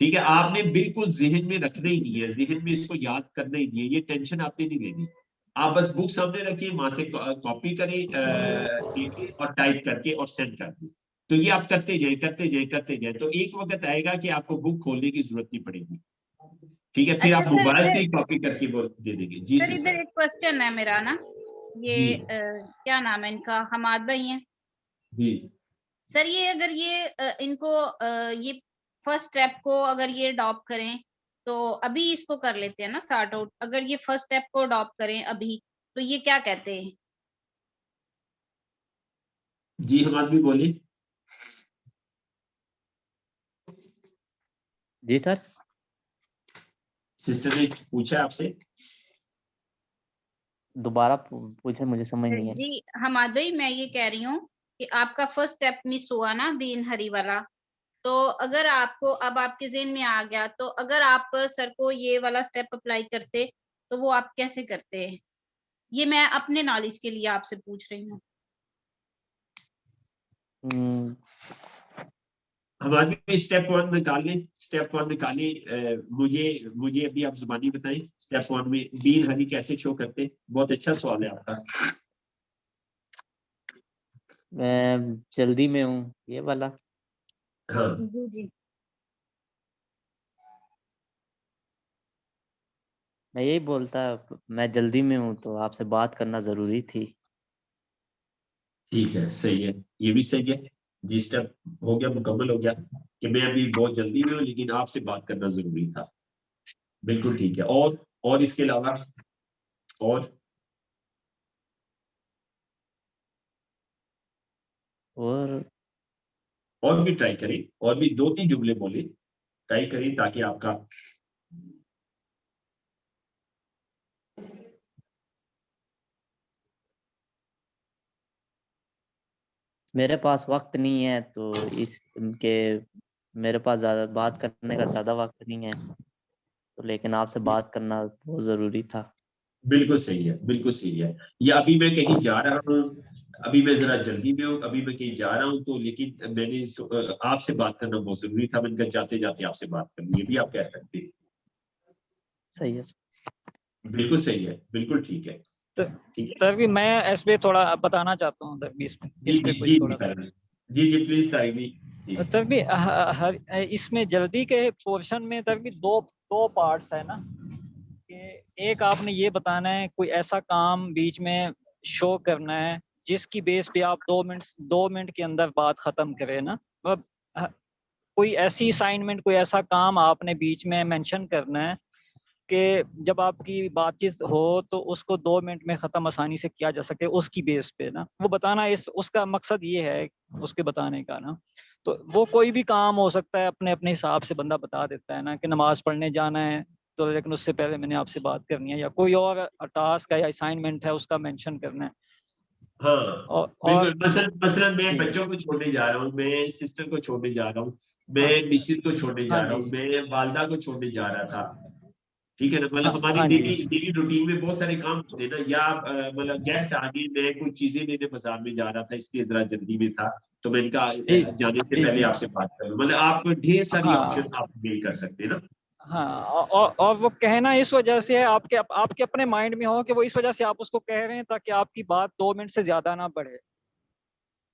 ठीक है, आपने बिल्कुल जहन में रखना ही नहीं है, जहन में इसको याद करना ही नहीं है, ये टेंशन आपने नहीं लेनी। आप बस बुक सामने रखिए, वहां से कॉपी करें, लिखिए और टाइप करके और सेंड कर दें। तो ये आप करते जाए करते जाए करते जाए, तो एक वक्त आएगा कि आपको बुक खोलने की जरूरत नहीं पड़ेगी। ठीक है, फिर अच्छा आप सर, मोबाइल से ही कॉपी करके वो दे देंगे। जी सर इधर सिस्टर। एक क्वेश्चन है मेरा ना, ये जी क्या नाम है इनका, हमाद भाई हैं। जी सर ये अगर ये इनको ये फर्स्ट स्टेप को अगर ये अडॉप्ट करें तो अभी इसको कर लेते हैं ना सॉर्ट आउट। अगर ये फर्स्ट स्टेप को अडॉप्ट करें अभी तो ये क्या कहते हैं? जी, हम आदमी बोलिए। जी सर। सिस्टर ने पूछा आपसे। दोबारा पूछे, मुझे समझ नहीं है। जी हमाद भाई, मैं ये कह रही हूँ कि आपका फर्स्ट स्टेप मिस हुआ ना बी इन हरी वाला, तो अगर आपको अब आपके ज़हन में आ गया तो अगर आप सर को ये वाला स्टेप अप्लाई करते तो वो आप कैसे करते? ये मैं अपने नॉलेज के लिए आपसे पूछ रही हूँ। हम्म, हमारे स्टेप 1 निकालने, स्टेप 1 निकालने, मुझे मुझे अभी आप जुबानी बताएं, स्टेप 1 में बीन हनी कैसे शो करते? बहुत अच्छा सवाल है आपका। मैं जल्दी में हूँ, ये वाला। हाँ जी जी। मैं यही बोलता, मैं जल्दी में हूँ तो आपसे बात करना जरूरी थी। ठीक है, सही है, ये भी सही है। जी, स्टेप हो गया, मुकम्मल हो गया कि मैं अभी बहुत जल्दी में हूँ लेकिन आपसे बात करना जरूरी था। बिल्कुल ठीक है। और इसके अलावा और भी ट्राई करें, और भी 2-3 जुमले बोले, ट्राई करें ताकि आपका मेरे पास वक्त नहीं है, तो इनके मेरे पास ज्यादा बात करने का ज्यादा वक्त नहीं है, तो लेकिन आपसे बात करना बहुत जरूरी था। बिल्कुल सही है, बिल्कुल सही है। या अभी मैं कहीं जा रहा हूँ, अभी मैं जरा जल्दी में हूँ, अभी मैं कहीं जा रहा हूँ, तो लेकिन मैंने आपसे बात करना बहुत जरूरी था, मैंने कहा जाते जाते आपसे बात करनी है, भी आप कह सकते हैं। सही है। बिल्कुल सही है, बिल्कुल ठीक है। तो ठीक है सर भी मैं इस पे थोड़ा बताना चाहता हूँ सर भी जी इस पे जी कुछ जी थोड़ा सा। जी प्लीज तारिणी जी। सर भी इसमें जल्दी के पोर्शन में सर भी दो दो पार्ट्स है ना, कि एक आपने ये बताना है कोई ऐसा काम बीच में शो करना है जिसकी बेस पे आप 2 मिनट के अंदर बात खत्म करें ना, मतलब कोई ऐसी असाइनमेंट, कोई ऐसा काम आपने बीच में मेंशन करना है कि जब आपकी बातचीत हो तो उसको 2 मिनट में खत्म आसानी से किया जा सके, उसकी बेस पे ना वो बताना, इस उसका मकसद ये है उसके बताने का ना। तो वो कोई भी काम हो सकता है, अपने अपने हिसाब से बंदा बता देता है ना कि नमाज पढ़ने जाना है, तो लेकिन उससे पहले मैंने आपसे बात करनी है, या कोई और टास्क है या असाइनमेंट है उसका मेंशन करना है। हाँ और बिल्कुल, मसलन मैं जी बच्चों को छोड़ने जा रहा हूँ, मैं सिस्टर को छोड़ने जा रहा हूँ, मैं हाँ मिसिस को छोड़ने हाँ जा रहा जी हूँ, मैं वालदा को छोड़ने जा रहा था। ठीक है ना, मतलब हाँ हमारी हाँ जी डेली डेली रूटीन में बहुत सारे काम होते हैं ना, या मतलब गेस्ट आ गए, मैं कोई चीजें लेने बाजार में जा रहा था, इसलिए जरा जल्दी में था, तो मैं इनका जी जाने से जी पहले जी आपसे बात करूँ, मतलब आप ढेर सारी हाँ ऑप्शन आप मेल कर सकते हैं ना। हाँ। और वो कहना इस वजह से है, आपके अपने माइंड में हो कि वो इस वजह से आप उसको कह रहे हैं ताकि आपकी बात 2 मिनट से ज्यादा ना बढ़े।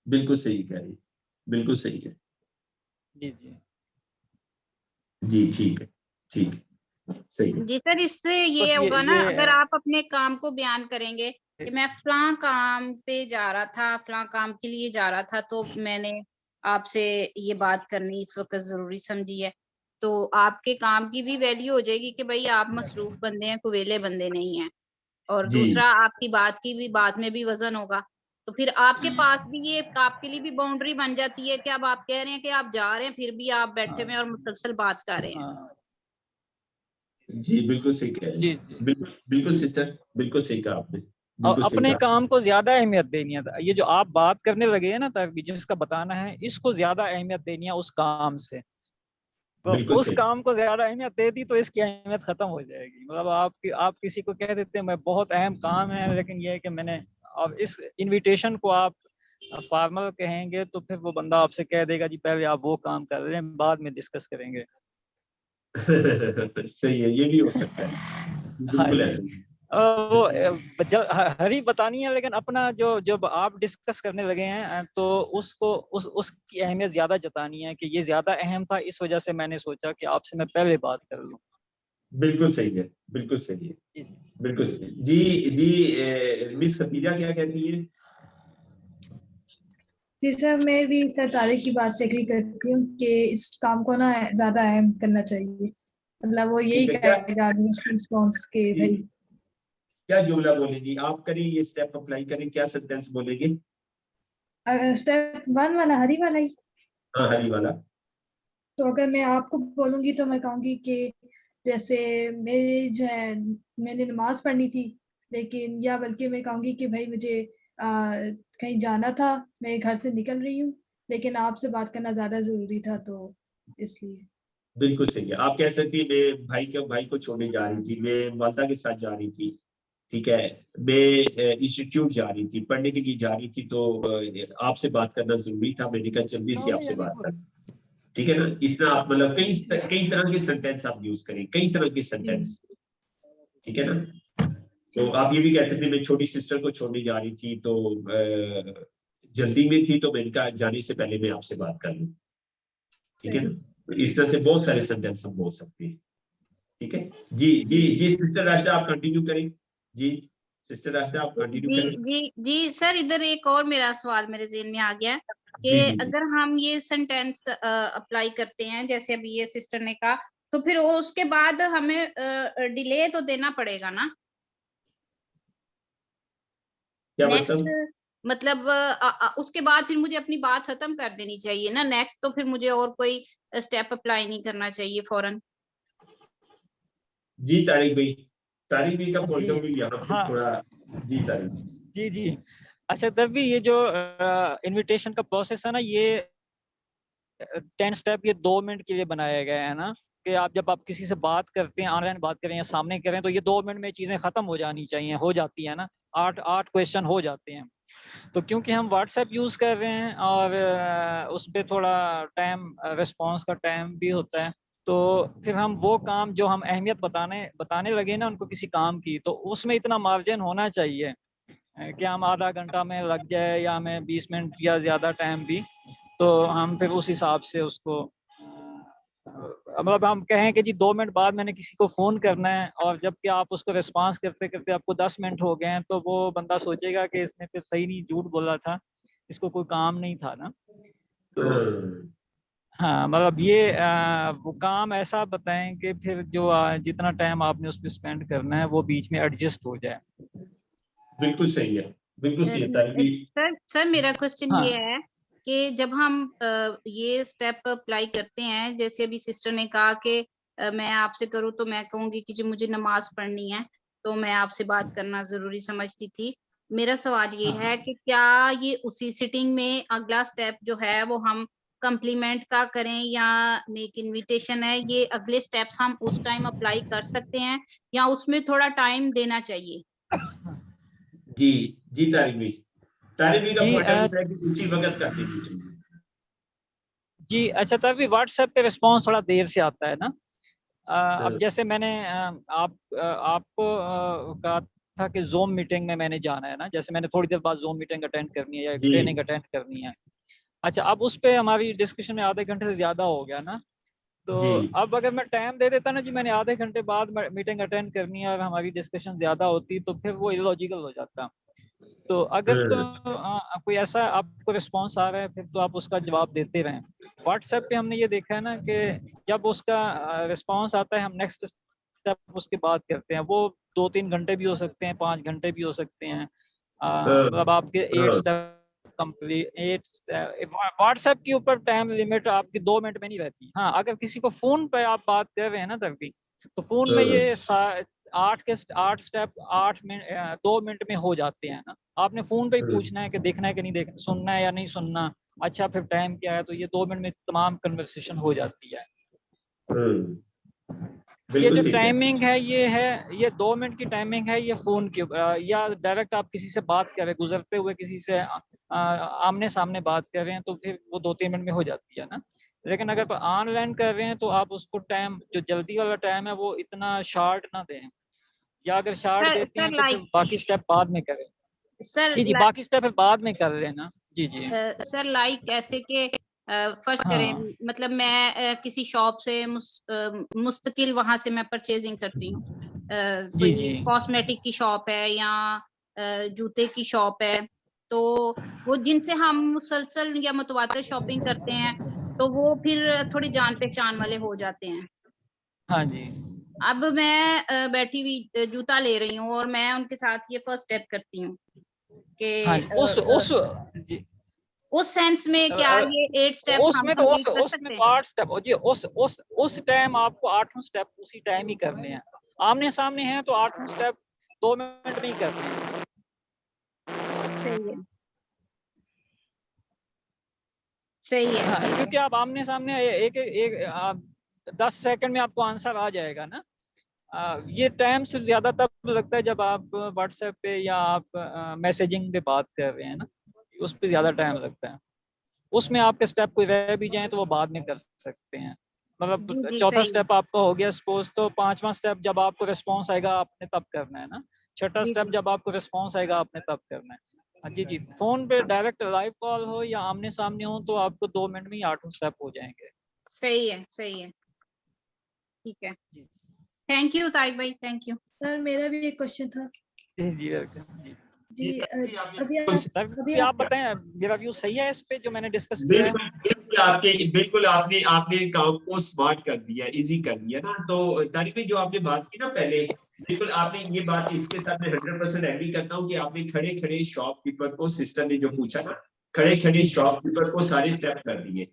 बिल्कुल सही कह रही, बिल्कुल सही है। जी जी जी ठीक है, ठीक है, सही है। जी सर, इससे ये बस होगा ना, ये अगर आप अपने काम को बयान करेंगे कि मैं फलां काम पे जा रहा था, फलां काम के लिए जा रहा था, तो मैंने आपसे ये बात करनी इस वक्त जरूरी समझी है, तो आपके काम की भी वैल्यू हो जाएगी कि भाई आप मसरूफ बंदे हैं, कुवेले बंदे नहीं हैं। और जी दूसरा, आपकी बात की भी, बात में भी वजन होगा, तो फिर आपके पास भी ये आपके लिए भी बाउंड्री बन जाती है कि अब आप कह रहे हैं कि आप जा रहे हैं, फिर भी आप बैठे हुए हैं और मुसलसल बात कर रहे हैं। हाँ जी बिल्कुल सही कह रही जी हैं, जी। बिल्कुल बिल्कुल सिस्टर, बिल्कुल सही कहा आपने, और बिल्कुल सही अपने कहा। काम को ज्यादा अहमियत देनी है, ये जो आप बात करने लगे हैं ना तब जिसका बताना है, इसको ज्यादा अहमियत देनी है उस काम से। तो बिल्कुल उस सही। काम को ज्यादा अहमियत दे दी तो इसकी अहमियत खत्म हो जाएगी। मतलब आप किसी को कह देते हैं मैं बहुत अहम काम है, लेकिन ये है कि मैंने, अब इस इनविटेशन को आप फार्मल कहेंगे तो फिर वो बंदा आपसे कह देगा जी पहले आप वो काम कर रहे हैं, बाद में डिस्कस करेंगे। सही है, ये भी हो सकता है, हाँ बिल्कुल जी। ऐसा। वो हरी बतानी है, लेकिन अपना जो जब आप डिस्कस करने लगे हैं तो उसको उसकी अहमियत ज्यादा जतानी है कि ये ज्यादा अहम था, इस वजह से मैंने सोचा कि आपसे मैं पहले बात कर लूं। बिल्कुल सही है, बिल्कुल सही है, जी बिल्कुल सही है। जी जी मिस खतीजा क्या कहती है? जी सर, मैं भी सर तारिक की बात से एग्री करती हूँ कि इस काम को ना ज्यादा अहम करना चाहिए। मतलब वो यही ठीक है, क्या कहेगा रिस्पॉन्स के जी, भाई। क्या जुमला बोलेंगी आप? करें ये स्टेप अप्लाई करें, क्या सेंटेंस बोलेंगे? स्टेप 1 वाला, हरी वाला ही। हाँ हरी वाला। तो अगर मैं आपको बोलूंगी तो मैं कहूंगी कि जैसे मेरे जो है, मैंने नमाज पढ़नी थी, लेकिन या बल्कि मैं कहूंगी कि भाई मुझे कहीं जाना था, मैं घर से निकल रही हूँ, लेकिन आपसे बात करना ज्यादा जरूरी था, तो इसलिए। बिल्कुल सही है, आप कह सकती है मैं भाई को छोड़ने जा रही थी, मैं माता के साथ जा रही थी, ठीक है, मैं इंस्टीट्यूट जा रही थी, पढ़ने के लिए जा रही थी, तो आपसे बात करना जरूरी था, मैंने कहा जल्दी से आपसे बात कर। ठीक है ना, इस तरह आप मतलब कई तरह के सेंटेंस आप यूज करें, कई तरह के जी सेंटेंस। ठीक है ना, जी तो आप ये भी कह सकते हैं मैं छोटी सिस्टर को छोड़ने जा रही थी, तो जल्दी में थी, तो मैंने कहा जाने से पहले मैं आपसे बात कर लूं। ठीक है सही। ना, तो इस तरह से बहुत सारे सेंटेंस हम बोल सकते हैं। ठीक है जी जी जी जी सिस्टर राष्ट्र आप कंटिन्यू करें। जी सिस्टर राष्ट्र आप कंटिन्यू जी करें। जी जी सर, इधर एक और मेरा सवाल मेरे ज़हन में आ गया कि जी जी जी अगर हम ये सेंटेंस अप्लाई करते हैं, जैसे अभी ये सिस्टर ने कहा तो फिर उसके बाद हमें डिले तो देना पड़ेगा ना क्या नेक्स्ट, मतलब? मतलब उसके बाद फिर मुझे अपनी बात खत्म कर देनी चाहिए ना नेक्स्ट, तो फिर मुझे और कोई स्टेप अप्लाई नहीं करना चाहिए फौरन। जी तारिक भाई का पॉइंट जी, ऑफ व्यू यहाँ पे हाँ। थोड़ा। जी तारिक। जी। अच्छा तभी ये जो इनविटेशन का प्रोसेस है ना, ये 10 स्टेप ये 2 मिनट के लिए बनाया गया है ना, कि आप जब आप किसी से बात करते हैं, ऑनलाइन बात करें या सामने करें, तो ये 2 मिनट में चीजें खत्म हो जानी चाहिए, हो जाती है ना, 8 क्वेश्चन हो जाते हैं। तो क्योंकि हम व्हाट्सएप यूज कर रहे हैं और उस पे थोड़ा टाइम, रिस्पांस का टाइम भी होता है, तो फिर हम वो काम जो हम अहमियत बताने लगे ना उनको किसी काम की, तो उसमें इतना मार्जिन होना चाहिए कि हम आधा घंटा में लग जाए या हमें 20 मिनट या ज्यादा टाइम भी, तो हम फिर उस हिसाब से उसको मतलब हम कहें कि जी 2 मिनट बाद मैंने किसी को फोन करना है, और जबकि आप उसको रिस्पांस करते करते आपको 10 मिनट हो गए हैं, तो वो बंदा सोचेगा कि इसने फिर सही नहीं, झूठ बोला था, इसको कोई काम नहीं था ना। तो हाँ, मतलब ये वो काम ऐसा बताएं कि फिर जो जितना टाइम आपने उस पर स्पेंड करना है वो बीच में एडजस्ट हो जाए। बिल्कुल सही है, बिल्कुल सही है तारिक भाई। सर मेरा क्वेश्चन हाँ ये है कि जब हम ये स्टेप अप्लाई करते हैं, जैसे अभी सिस्टर ने कहा कि मैं आपसे करूँ तो मैं कहूंगी कि जी मुझे नमाज पढ़नी है, तो मैं आपसे बात करना जरूरी समझती थी। मेरा सवाल ये है कि क्या ये उसी सिटिंग में अगला स्टेप जो है वो हम कम्प्लीमेंट का करें या मेक इनविटेशन है, ये अगले स्टेप्स हम उस टाइम अप्लाई कर सकते हैं या उसमें थोड़ा टाइम देना चाहिए? जी जी तारिक भाई का जी पॉइंट ऑफ व्यू है कि उसी वक्त कर देनी चाहिए। जी। अच्छा तभी व्हाट्सएप पे रिस्पांस थोड़ा देर से आता है ना। अब हाँ, जैसे मैंने आपको कहा था कि जूम मीटिंग में मैंने जाना है ना, जैसे मैंने थोड़ी देर बाद जूम मीटिंग अटेंड करनी है या जी ट्रेनिंग अटेंड करनी है। अच्छा अब उस पे हमारी डिस्कशन में आधे घंटे से ज्यादा हो गया ना, तो जी अब अगर मैं टाइम दे देता ना जी मैंने आधे घंटे बाद मीटिंग अटेंड करनी है और हमारी डिस्कशन ज्यादा होती, तो फिर वो इलॉजिकल हो जाता। तो अगर तो हाँ, कोई ऐसा आपको रिस्पांस आ रहा है, फिर तो आप उसका जवाब देते रहें। व्हाट्सएप पे हमने ये देखा है ना कि जब उसका रिस्पांस आता है, हम नेक्स्ट स्टेप उसके बाद करते हैं, वो 2-3 घंटे भी हो सकते हैं, 5 घंटे भी हो सकते हैं। हाँ, मतलब आपके 8 हाँ, स्टेप कंप्लीट, 8 व्हाट्सएप के ऊपर टाइम लिमिट आपकी 2 मिनट में नहीं रहती। हाँ अगर किसी को फोन पे आप बात कर रहे हैं ना तभी, तो फोन में ये 8 स्टेप 8 मिनट 2 मिनट में हो जाते हैं ना। आपने फोन पे ही हाँ, पूछना है कि देखना है कि नहीं देखना, सुनना है या नहीं सुनना, अच्छा फिर टाइम क्या है, तो ये 2 मिनट में तमाम कन्वर्सेशन हो जाती है। हाँ, ये बिल्कुल जो सही है। टाइमिंग है ये 2 मिनट की टाइमिंग है, ये फोन की या डायरेक्ट आप किसी से बात कर रहे हैं, गुजरते हुए किसी से आमने सामने बात कर रहे हैं, तो फिर वो 2-3 मिनट में हो जाती है ना। लेकिन अगर ऑनलाइन कर रहे हैं तो आप उसको टाइम, जो जल्दी वाला टाइम है वो इतना शार्ट ना दें, या अगर शार्ट सर देते हैं सर तो फिर लाइक बाकी स्टेप बाद में करें। सर जी बाकी स्टेप फिर बाद में कर लेना। जी जी। सर लाइक ऐसे के फर्स्ट करें, हाँ मतलब मैं किसी शॉप से मुस्तकिल वहां से मैं परचेजिंग करती हूँ, जी जी। कोई कॉस्मेटिक की शॉप है या जूते की शॉप है, तो वो जिनसे हम मुसलसल या मुतवातर शॉपिंग करते हैं, तो वो फिर थोड़ी जान पहचान वाले हो जाते हैं। हाँ जी। अब मैं बैठी हुई जूता ले रही हूँ और मैं उनके साथ ये फर्स्ट स्टेप करती हूँ हाँ कि जी जी उस सेंस में अ, क्या अ, ये 8 स्टेप हम उसमें तो कंप्लीट कर उसमें सकते तो हैं? 8 स्टेप जी, उस टाइम आपको 8 स्टेप उसी टाइम ही करने हैं। आमने सामने हैं तो 8 स्टेप 2 मिनट में ही करने हैं। सही है, सही है, हाँ ठीक है। क्योंकि आप आमने सामने एक एक, एक 10 सेकंड में आपको आंसर आ जाएगा ना। ये टाइम सिर्फ ज्यादा तब लगता है जब आप व्हाट्सएप पे या आप मैसेजिंग पे बात कर रहे हैं ना, उस पे ज्यादा टाइम लगता है। उसमें आपके स्टेप कोई रह भी जाए तो वो बाद में कर सकते हैं। जी, मतलब जी, चौथा सही है। स्टेप आपका हो गया सपोज, तो पांचवा स्टेप जब आपको रिस्पांस आएगा आपने तब करना है ना। छठा जी, स्टेप जी, जब आपको रिस्पांस आएगा आपने तब करना है। जी जी। फोन पे डायरेक्ट लाइव कॉल हो या आमने सामने हो तो आपको 2 मिनट में ही 8 स्टेप हो जाएंगे। सही है, सही है, ठीक है। जी थैंक यू तारिक भाई, थैंक यू। सर मेरा भी एक क्वेश्चन था। जी वेलकम जी। जी ये तभी आपने अभी बिल्कुल तभी आप बताएं, मेरा व्यू सही है इस पे जो मैंने डिस्कस किया है? बिल्कुल आपने काम को स्मार्ट कर दिया, इजी कर दिया ना। तो तारिक भाई, जो आपने बात की ना पहले, बिल्कुल आपने ये बात, इसके साथ मैं 100% एग्री करता हूँ कि आपने खड़े खड़े शॉपकीपर को, सिस्टर ने जो पूछा ना, खड़े खड़े जी शॉपकीपर को सारे स्टेप कर दिए।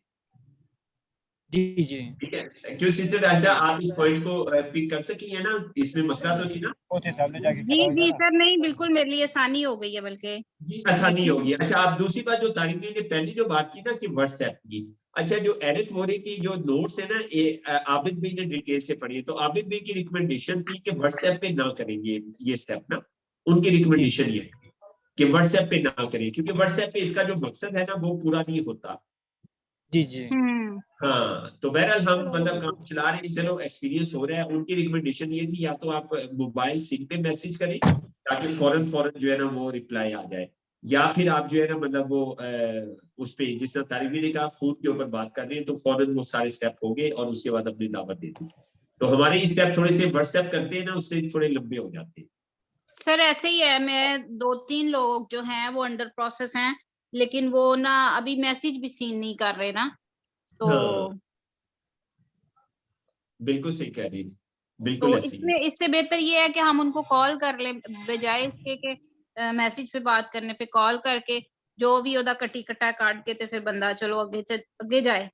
जी जी ठीक है, क्यों सिस्टर राजा, आप इस पॉइंट को पिक कर सकी है ना? इसमें मसला तो नहीं ना? जी जी सर, नहीं बिल्कुल मेरे लिए आसानी हो गई है बल्कि। जी, आसानी होगी। अच्छा, आप दूसरी बात जो तारिक भाई ने पहली जो बात की ना कि व्हाट्सएप की, अच्छा जो एरिक मोरे की जो नोट्स है ना, ये आबिद भाई ने डिटेल से पढ़ी है, तो आबिद भाई की रिकमेंडेशन थी कि व्हाट्सएप पे ना करेंगे ये स्टेप ना। उनकी रिकमेंडेशन ये थी कि व्हाट्सएप पे ना करें, क्योंकि व्हाट्सएप पे इसका जो मकसद है ना वो पूरा नहीं होता। जी जी हाँ, तो बहरहाल हम मतलब काम चला रहे हैं, चलो एक्सपीरियंस हो रहा है। उनकी रिकमेंडेशन ये थी, या तो आप मोबाइल सिम पे मैसेज करें ताकि फौरन फौरन जो है ना वो रिप्लाई आ जाए, या फिर आप जो है ना मतलब वो उस पे, जिस तरह तारिक ने कहा फूड के ऊपर बात कर रहे हैं, तो फौरन वो सारे स्टेप हो गए और उसके बाद अपनी दावत दे दी। तो हमारे स्टेप थोड़े से व्हाट्सएप करते हैं ना, उससे थोड़े लंबे हो जाते हैं। सर ऐसे ही है, मैं 2-3 लोग जो हैं वो अंडर प्रोसेस हैं, लेकिन वो ना अभी मैसेज भी सीन नहीं कर रहे ना, तो हाँ, बिल्कुल सही कह रही है, बिल्कुल तो ऐसे ही है। इसमें इससे बेहतर ये है कि हम उनको कॉल कर लें, बजाय इसके कि मैसेज पे बात करने पे कॉल करके जो भी ओदा कटी कटा काट के, तो फिर बंदा चलो अगे जाए। जी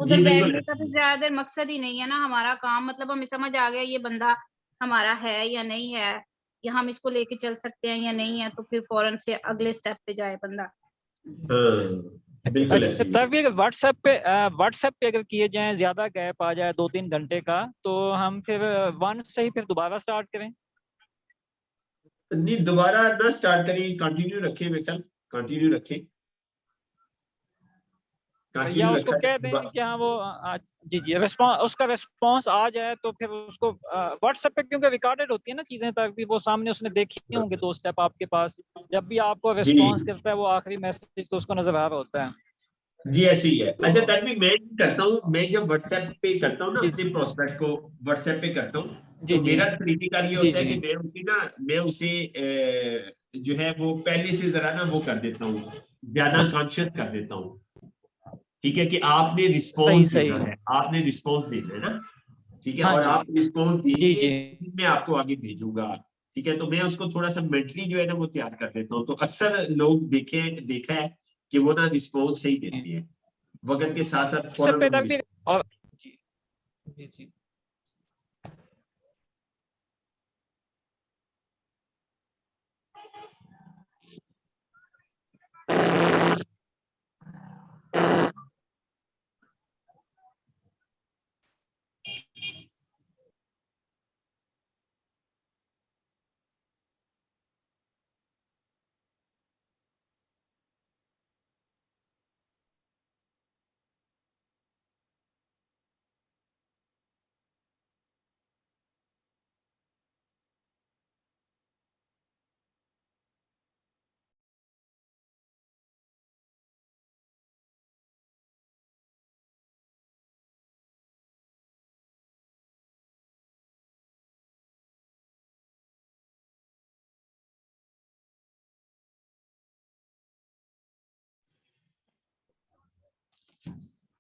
उधर बिल्कुल बैठने का ऐसे तो ही है। ज्यादा देर मकसद ही नहीं है ना हमारा काम, मतलब हमें समझ आ गया ये बंदा हमारा है या नहीं है, या हम इसको लेके चल सकते हैं या नहीं है, तो फिर फौरन से अगले स्टेप पे जाए बंदा। हाँ, बिल्कुल अच्छा, ऐसे ही है। तभी व्हाट्सएप पे अगर किए जाए, ज्यादा गैप आ जाए 2-3 घंटे का, तो हम फिर वन से ही फिर दोबारा स्टार्ट करें? नहीं, दोबारा ना स्टार्ट करें, कंटिन्यू रखें, मेरे ख्याल कंटिन्यू रखें, या कंटिन्यू उसको रखा कह दें कि हाँ वो जी जी रिस्पॉन्स, उसका रिस्पॉन्स आ जाए तो फिर उसको व्हाट्सएप पे, क्योंकि रिकॉर्डेड होती है ना चीजें, ताकि वो सामने उसने देखी होंगे 2 स्टेप आपके पास, जब भी आपको जी रिस्पॉन्स करता है वो आखिरी मैसेज तो उसको नजर आ रहा होता है। जी, ऐसे ही है। तो अच्छा तभी मैं करता हूँ, मैं जब व्हाट्सएप पे करता हूँ ना जी अपने प्रोस्पेक्ट को व्हाट्सएप पे करता हूँ, जी तो जी मेरा तरीका ये जी होता है जी कि मैं उसे जो है वो पहले से जरा ना वो कर देता हूँ, ज्यादा कॉन्शियस कर देता हूँ। ठीक है, कि आपने सही रिस्पॉन्स सही देना है, आपने रिस्पॉन्स देना है ना। ठीक है, हाँ और जी आप रिस्पॉन्स जी देंगे जी फिर मैं आपको आगे भेजूंगा। ठीक है, तो मैं उसको थोड़ा सा मेंटली जो है ना वो तैयार कर देता हूँ। तो अक्सर लोग देखा है कि वो ना रिस्पॉन्स सही देते हैं, वक्त के साथ साथ व्हाट्सएप फौरन पे वो तक भी, रिस्पॉन्स। और जी जी जी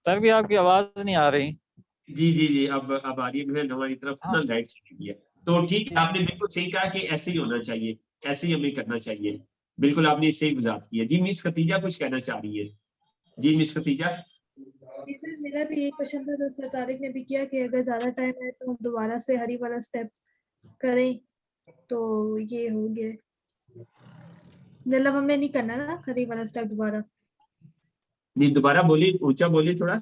तब भी आपकी आवाज नहीं आ रही। जी जी जी, अब आ रही है। बहन हमारी तरफ ना हाँ लाइट चली गई है। तो ठीक है, जी आपने बिल्कुल सही कहा कि ऐसे ही होना चाहिए, ऐसे ही हमें करना चाहिए। बिल्कुल आपने सही वजाहत की है। जी मिस खतीजा कुछ कहना चाह रही है। जी मिस खतीजा। जी सर, मेरा भी यही क्वेश्चन था जो सर तारिक ने भी किया कि अगर ज़्यादा टाइम है तो हम दोबारा से हरी वाला स्टेप करें, तो ये हो गया। मतलब हमें नहीं करना ना हरी वाला स्टेप दोबारा। नहीं, दोबारा बोली, ऊंचा बोली थोड़ा।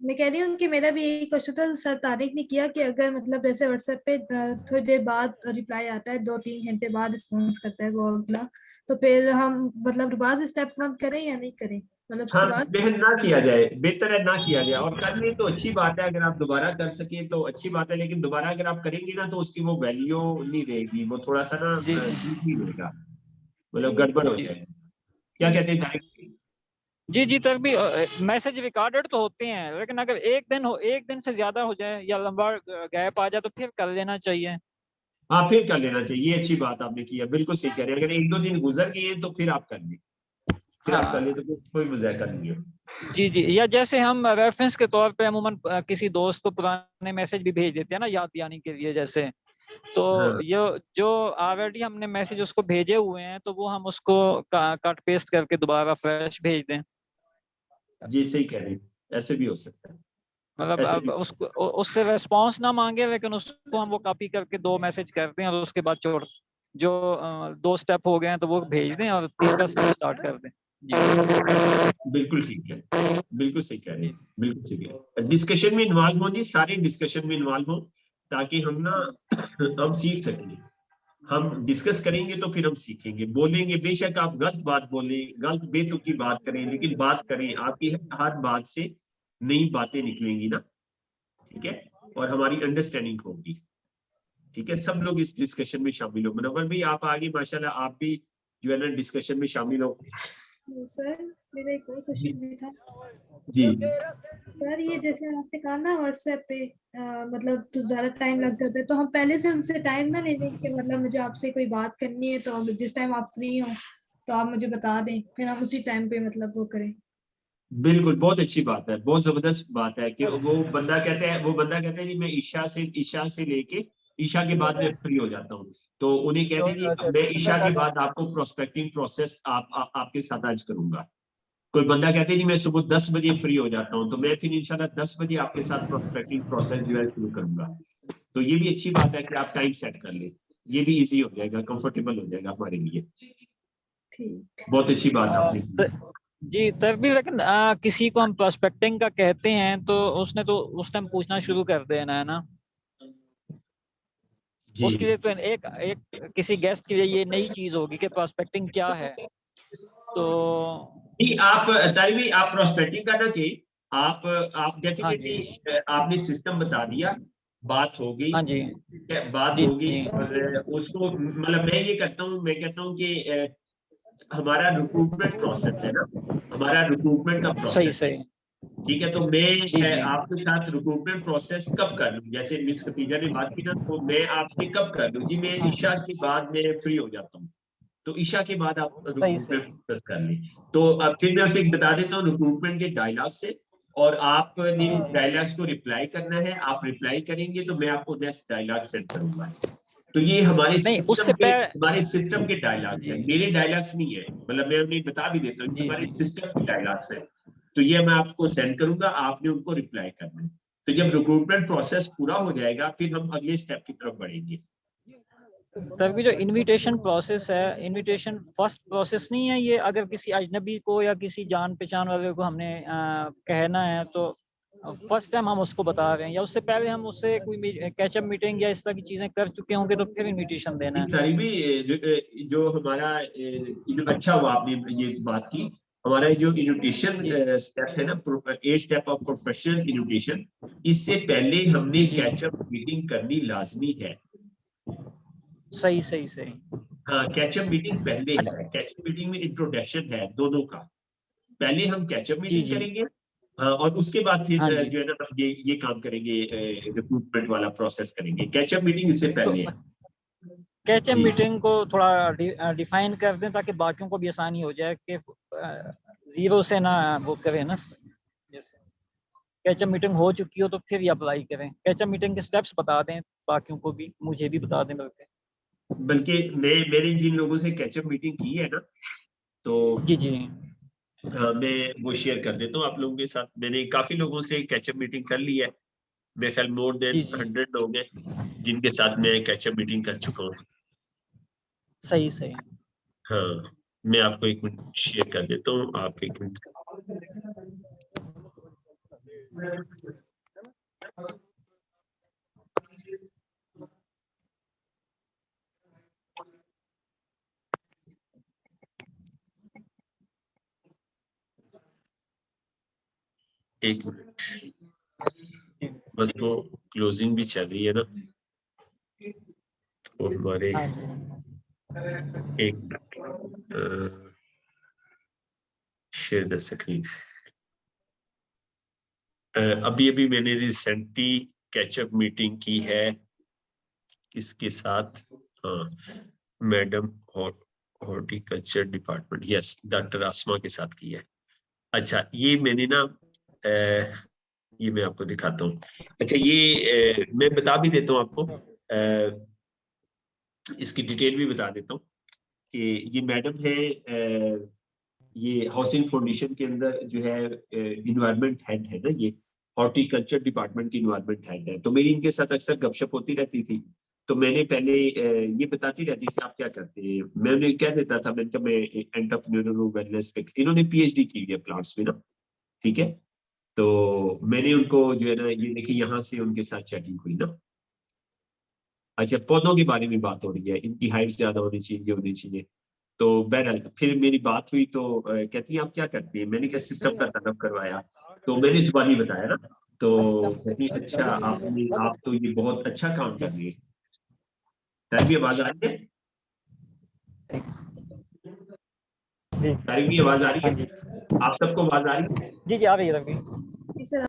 मैं कह रही हूँ कि मेरा भी यही क्वेश्चन था, सर तारिक ने किया कि अगर मतलब जैसे व्हाट्सएप पे थोड़ी देर बाद रिप्लाई आता है, 2-3 घंटे बाद रिस्पॉन्स करता है वो अगला, तो फिर हम मतलब दोबारा स्टेप हम करें या नहीं करें, मतलब हाँ उसके बाद। बहन, ना किया जाए, बेहतर है ना किया जाए। और कर ले तो अच्छी बात है, अगर आप दोबारा कर सके तो अच्छी बात है, लेकिन दोबारा अगर आप करेंगे ना तो उसकी वो वैल्यू नहीं रहेगी, वो थोड़ा सा ना जी ठीक नहीं रहेगा, मतलब जी गड़बड़ हो जी जाएगा। क्या जी कहते हैं तारिक? जी जी तक भी मैसेज रिकॉर्डेड तो होते हैं, लेकिन अगर एक दिन से ज्यादा हो जाए या लंबा गैप आ जाए तो फिर कर लेना चाहिए। हाँ फिर कर लेना चाहिए, ये अच्छी बात आपने की है, बिल्कुल सही कह रहे हैं। अगर 1-2 दिन गुजर गए तो फिर आप कर लें, फिर आप कर हाँ लें तो कोई मुज़ायका नहीं है। जी जी, या जैसे हम रेफरेंस के तौर पे अमूमन किसी दोस्त को पुराने मैसेज भी भेज देते हैं ना, याद दिलाने के लिए जैसे, तो हाँ ये जो ऑलरेडी हमने मैसेज उसको भेजे हुए हैं तो वो हम उसको कट पेस्ट करके दोबारा फ्रेश भेज दें। जी सही कह रहे हैं, ऐसे भी हो सकता है, मतलब ऐसे अब भी। उसको उससे रेस्पॉन्स ना मांगे, लेकिन उसको हम वो कॉपी करके 2 मैसेज कर दें और उसके बाद छोड़, जो 2 स्टेप हो गए हैं तो वो भेज दें और तीसरा स्टेप स्टार्ट कर दें। जी बिल्कुल ठीक है, बिल्कुल सही कह रहे हैं, बिल्कुल सही कह रहे हैं। डिस्कशन में इन्वॉल्व हो जी, सारे डिस्कशन में इन्वॉल्व हो, ताकि हम ना हम सीख सकें। हम डिस्कस करेंगे तो फिर हम सीखेंगे। बोलेंगे, बेशक आप गलत बात बोलें, गलत बेतुकी बात करें, लेकिन बात करें, आपकी हर बात से नई बातें निकलेंगी ना, ठीक है, और हमारी अंडरस्टैंडिंग होगी। ठीक है, सब लोग इस डिस्कशन में शामिल हो। मनोवर भाई आप आगे, माशाल्लाह आप भी जो है ना डिस्कशन में शामिल हो। सर मेरा एक और जी क्वेश्चन भी था। जी सर ये जैसे आपने कहा ना व्हाट्सएप पे मतलब तो ज्यादा टाइम लग जाता है, तो हम पहले से उनसे टाइम ना ले लें कि मतलब मुझे आपसे कोई बात करनी है तो जिस टाइम आप फ्री हो तो आप मुझे बता दें, फिर हम उसी टाइम पे मतलब वो करें। बिल्कुल, बहुत अच्छी बात है, बहुत जबरदस्त बात है कि वो बंदा कहता है जी मैं ईशा से लेके ईशा के बाद मैं फ्री हो जाता हूँ। तो उन्हें कहते हैं जी मैं ईशा के बाद आपको प्रोस्पेक्टिंग प्रोसेस आपके साथ आज करूंगा। कोई बंदा कहते हैं जी मैं सुबह 10 बजे फ्री हो जाता हूँ, तो मैं फिर इंशाल्लाह 10 बजे आपके साथ प्रोस्पेक्टिंग प्रोसेस जो है शुरू करूंगा। तो ये भी अच्छी बात है कि आप टाइम सेट कर ले, ये भी इजी हो जाएगा, कंफर्टेबल हो जाएगा हमारे लिए। ठीक। बहुत अच्छी बात आपने की। जी, तब भी लेकिन किसी को हम प्रोस्पेक्टिंग का कहते हैं तो उसने तो उस टाइम पूछना शुरू कर देना है ना, जी उसके लिए तो एक एक किसी गेस्ट के लिए ये नई चीज होगी कि प्रोस्पेक्टिंग क्या है। तो जी, आप तालिबी आप प्रोस्पेक्टिंग का ना कि आप हाँ जी, डेफिनेटली आपने सिस्टम बता दिया, बात हो गई, हाँ जी, ठीक है, बात जी हो गई, जी, और उसको मतलब मैं ये करता हूँ, मैं कहता हूँ कि हमारा रिक्रूटमेंट प्रोसेस है ना, हमारा रिक्रूटमेंट का सही प्रोसेस है, सही, ठीक है। तो मैं जी जी, आपके साथ रिक्रूटमेंट प्रोसेस कब कर लूँ, जैसे मिस खतीजा ने बात की ना, तो मैं आपसे कब कर लूँ जी, मैं हाँ, ईशा के बाद मैं फ्री हो जाता हूँ, तो ईशा के बाद आप सही रिक्रूटमेंट सही, फोकस कर लें। तो अब फिर मैं उसे बता देता हूँ रिक्रूटमेंट के डायलॉग से, और आपने डायलॉग्स को रिप्लाई करना है, आप रिप्लाई करेंगे तो मैं आपको नेक्स्ट डायलॉग सेंड करूंगा। तो ये नहीं उससे पहले, हमारे सिस्टम के डायलॉग्स जी हैं, मेरे डायलॉग्स नहीं है, मतलब मैं उन्हें बता भी देता हूँ, जी हमारे जी, सिस्टम के डायलॉग्स हैं। तो ये मैं आपको सेंड करूंगा, आपने उनको रिप्लाई करना है। तो जब रिक्रूटमेंट प्रोसेस पूरा हो जाएगा फिर हम अगले स्टेप की तरफ बढ़ेंगे। तभी जो इनविटेशन प्रोसेस है, इनविटेशन फर्स्ट प्रोसेस नहीं है ये, अगर किसी अजनबी को या किसी जान पहचान वाले को हमने कहना है तो फर्स्ट टाइम हम उसको बता रहे हैं, या उससे पहले हम उससे कोई कैचअप मीटिंग या इस तरह की चीजें कर चुके होंगे तो फिर इनविटेशन देना है। सारी भी जो हमारा अच्छा हुआ आपने ये बात की, हमारा जो इन्विटेशन जी स्टेप है ना, 8 स्टेप ऑफ प्रोफेशनल इन्विटेशन, इससे पहले हमने जी जी, कैचअप मीटिंग करनी लाजमी है। सही सही सही, हाँ, कैचअप मीटिंग पहले अच्छा, है, कैचअप मीटिंग में इंट्रोडक्शन है दोनों का, पहले हम कैचअप जी मीटिंग जी, करेंगे। हाँ, और उसके बाद फिर हाँ जी, जो है ना ये काम करेंगे, रिक्रूटमेंट वाला प्रोसेस करेंगे, कैचअप मीटिंग इससे तो पहले है। कैचअप जी मीटिंग को थोड़ा डिफाइन कर दें ताकि बाकियों को भी आसानी हो जाए कि जीरो से ना वो करें ना, जैसे कैचअप मीटिंग हो चुकी हो तो फिर ही अप्लाई करें। कैचअप मीटिंग के स्टेप्स बता दें बाकियों को भी, मुझे भी बता दें बल्कि। बल्कि मैंने जिन लोगों से कैचअप मीटिंग की है ना, तो जी जी, मैं वो शेयर कर देता हूँ आप लोगों के साथ। मैंने काफी लोगों से कैचअप मीटिंग कर ली है, मेरे ख्याल मोर जी देन जी, 100 लोग हैं जिनके साथ मैं कैचअप मीटिंग कर चुका हूँ। सही सही, हाँ, मैं आपको एक मिनट शेयर कर देता हूँ, आप एक मिनट। एक मिनट, बस वो क्लोजिंग भी चल रही है ना, तो हमारे हाँ जी, एक मिनट, शेयर द स्क्रीन। अभी अभी मैंने रिसेंटली कैचअप मीटिंग की है किसके साथ? हाँ, madam horticulture department, yes, doctor Asma के साथ की है। अच्छा, ये मैंने ना ये मैं आपको दिखाता हूँ। अच्छा, ये मैं बता भी देता हूँ आपको, इसकी डिटेल भी बता देता हूँ कि ये मैडम है, ये हाउसिंग फाउंडेशन के अंदर जो है इन्वायरमेंट हेड है ना, ये हॉर्टिकल्चर डिपार्टमेंट की इन्वायरमेंट हेड है। तो मेरी इनके साथ अक्सर गपशप होती रहती थी। तो मैंने पहले ये बताती रहती थी आप क्या करते हैं, मैं उन्हें कह देता था मैं एंटरप्रेन्योर हूँ वेलनेस पे। इन्होंने पीएचडी की है प्लांट्स में ना, ठीक है। तो मैंने उनको जो है ना, ये देखिए यहाँ से उनके साथ चैटिंग हुई ना। अच्छा, पौधों के बारे में बात हो रही है, इनकी हाइट ज्यादा होनी चाहिए, ये होनी चाहिए। तो बहरहाल फिर मेरी बात हुई तो कहती है आप क्या करती है, मैंने क्या सिस्टम का सेटअप करवाया। तो मैंने जुबानी बताया ना। तो कहती अच्छा, आप तो ये बहुत अच्छा काम कर रही है। सारी की आवाज आ रही है? सारी की आवाज आ रही है? आप सबको आवाज आ रही है? जी जी आ रही है तभी, जी सर।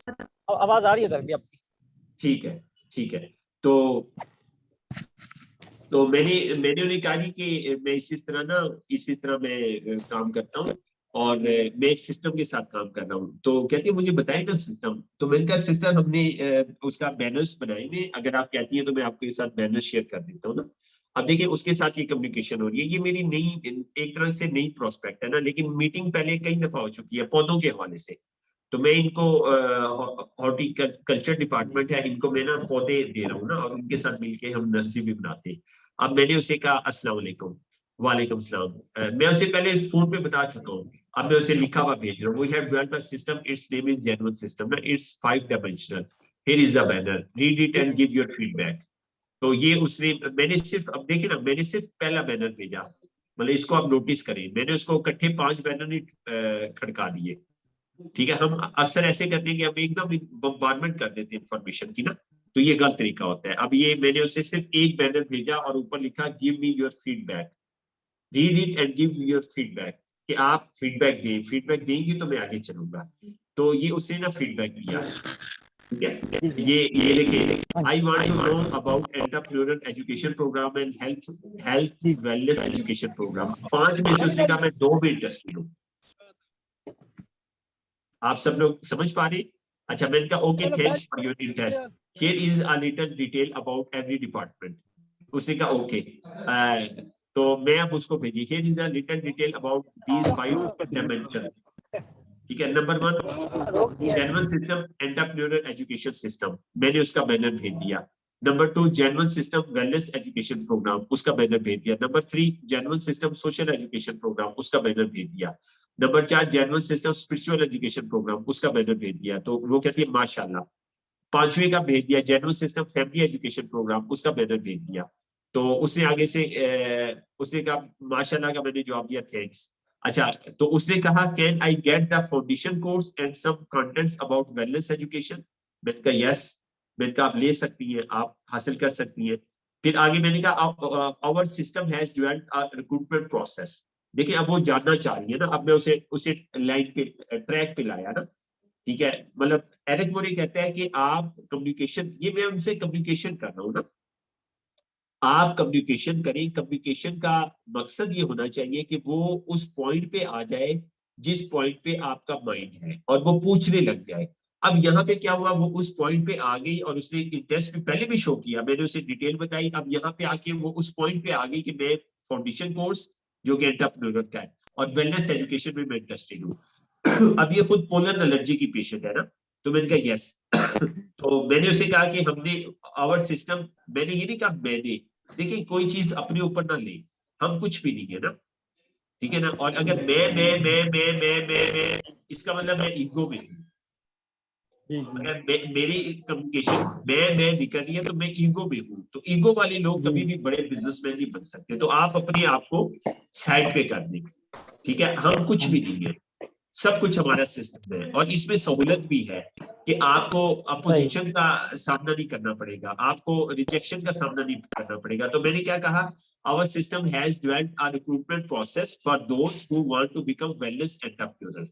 आवाज आ रही है तभी आपकी। ठीक है, ठीक है। तो मैंने उन्हें कहा जी कि मैं इस तरह मैं काम करता हूँ, और मैं एक सिस्टम के साथ काम कर रहा हूँ। तो कहती है मुझे बताए ना सिस्टम। तो मैंने कहा सिस्टम हमने उसका बैनर्स बनाए हुए, अगर आप कहती हैं तो मैं आपके साथ बैनर शेयर कर देता हूँ ना। अब देखिए उसके साथ ये कम्युनिकेशन हो रही है, ये मेरी नई, एक तरह से नई प्रोस्पेक्ट है ना, लेकिन मीटिंग पहले कई दफा हो चुकी है पौधों के हवाले से। तो मैं इनको हॉर्टिकल्चर डिपार्टमेंट है, इनको मैं ना पौधे दे रहा हूँ ना, और उनके साथ मिलके हम नर्सरी भी बनाते हैं। अब मैंने उसे कहा अस्सलाम वालेकुम, वालेकुम सलाम। मैं उसे पहले फोन पे बता चुका हूँ, अब मैं उसे लिखा हुआ भेज रहा हूँ। We have developed a system, it's name is genuine system ना, it's 5 dimensional, here is the banner, read it and give your feedback. तो ये उसने, मैंने सिर्फ, अब देखिए ना, मैंने सिर्फ पहला बैनर भेजा, मतलब इसको आप नोटिस करें, मैंने उसको इकट्ठे 5 बैनर नहीं खड़का दिए। ठीक है, हम अक्सर ऐसे करते हैं कि हम एकदम बम्बार्डमेंट कर देते हैं इंफॉर्मेशन की ना, तो ये गलत तरीका होता है। अब ये मैंने उसे सिर्फ एक बैनर भेजा और ऊपर लिखा give me your feedback, read it and give your feedback, कि आप फीडबैक दें, फीडबैक देंगे तो मैं आगे चलूंगा। तो ये उसने ना फीडबैक दिया, ठीक है। ये देखिए, I want to know about entrepreneurial education program and health wellness education program. 5 में से उसने कहा मैं 2 में इंटरेस्टेड हूँ। आप सब लोग समझ पा रहे? अच्छा, मैंने कहा okay, thanks for your interest, here is a little detail about every department. उसने कहा ओके, तो मैं अब उसको भेजी, here is a little detail about these 5 dimension. ठीक है, number 1 genuine system entrepreneurial education system, मैंने उसका बैनर भेज दिया। Number 2 genuine system wellness education program, उसका बैनर भेज दिया। Number 3 genuine system social education program, उसका बैनर भेज दिया। Number 4 genuine system spiritual education program, उसका बैनर भेज दिया। तो वो कहती है माशाल्लाह। 5वें का भेज दिया genuine system family education program, उसका बैनर भेज दिया। तो उसने आगे से उसने कहा माशाल्लाह का मैंने जवाब दिया थैंक्स। अच्छा, तो उसने कहा can I get the foundation course and some contents about wellness education. मैंने कहा यस। मैंने कहा आप ले सकती हैं, आप हासिल कर सकती हैं। फिर आगे मैंने कहा our system has developed a recruitment process. देखिए अब वो जानना चाह रही है ना, अब मैं उसे उसे लाइन पे, ट्रैक पे लाया ना। ठीक है, मतलब एरिक मोरी कहता है कि आप कम्युनिकेशन, ये मैं उनसे कम्युनिकेशन कर रहा हूँ ना, आप कम्युनिकेशन करें। कम्युनिकेशन का मकसद ये होना चाहिए कि वो उस पॉइंट पे आ जाए जिस पॉइंट पे आपका माइंड है, और वो पूछने लग जाए। अब यहाँ पे क्या हुआ, वो उस पॉइंट पे आ गई और उसने टेस्ट में पहले भी शो किया, मैंने उसे डिटेल बताई। अब यहाँ पे आके वो उस पॉइंट पे आ गई कि मैं फाउंडेशन कोर्स जो कि एंटरप्रेन्योर का है और वेलनेस एजुकेशन में मैं इंटरेस्टेड हूँ। अब ये खुद पोलर एलर्जी की पेशेंट है ना। तो मैंने कहा यस। तो मैंने उसे कहा कि हमने आवर सिस्टम, मैंने ये नहीं कहा मैंने, देखिए कोई चीज अपने ऊपर ना ले, हम कुछ भी नहीं है ना, ठीक है ना। और अगर मैं इसका मतलब मैं ईगो में हूँ। अगर मेरी कम्युनिकेशन मैं निकल रही है तो मैं ईगो में हूँ। तो ईगो वाले लोग कभी भी बड़े बिजनेसमैन नहीं बन सकते। तो आप अपने आप को साइड पे कर दें, ठीक है। हम कुछ भी नहीं है, सब कुछ हमारा सिस्टम है, और इसमें सहूलत भी है कि आपको अपोजिशन का सामना नहीं करना पड़ेगा, आपको रिजेक्शन का सामना नहीं करना पड़ेगा। तो मैंने क्या कहा, our system has developed a recruitment process for those who want to become wellness entrepreneur.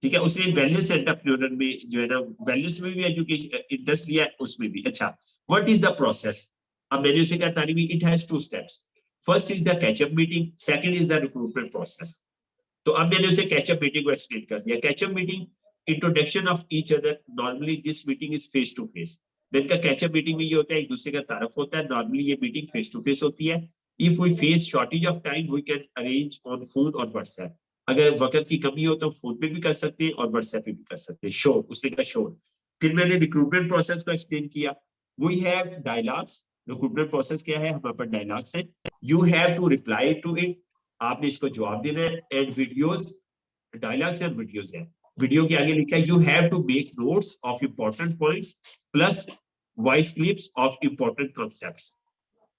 ठीक है, उसने वेलनेस एंटरप्रेन्योर में जो है ना, वेलनेस में भी एजुकेशन इंटरेस्ट लिया, उसमें भी। अच्छा, व्हाट इज द प्रोसेस? अब मैंने उसे कहा तारीवी it has 2 steps, first is the catch up meeting, second is the recruitment process. तो अब मैंने उसे कैचअप मीटिंग को एक्सप्लेन कर दिया। Catch up meeting introduction of each other, normally this meeting is face to face. मैंने कहा कैचअप मीटिंग में ये होता है एक दूसरे का तारुफ होता है, नॉर्मली ये मीटिंग फेस टू फेस होती है। If we face shortage of time we can arrange on phone और व्हाट्सएप, अगर वक्त की कमी हो तो फोन पे भी कर सकते हैं और व्हाट्सएप पे भी कर सकते हैं। श्योर, उसने कहा श्योर। फिर मैंने रिक्रूटमेंट प्रोसेस को एक्सप्लेन किया। We have dialogues, recruitment process क्या है, हमारे पास डायलॉग्स हैं, you have to reply to it, आपने इसको जवाब देना है। And videos, dialogues and videos है, वीडियो के आगे लिखा है you have to make notes of important points plus voice clips of important concepts.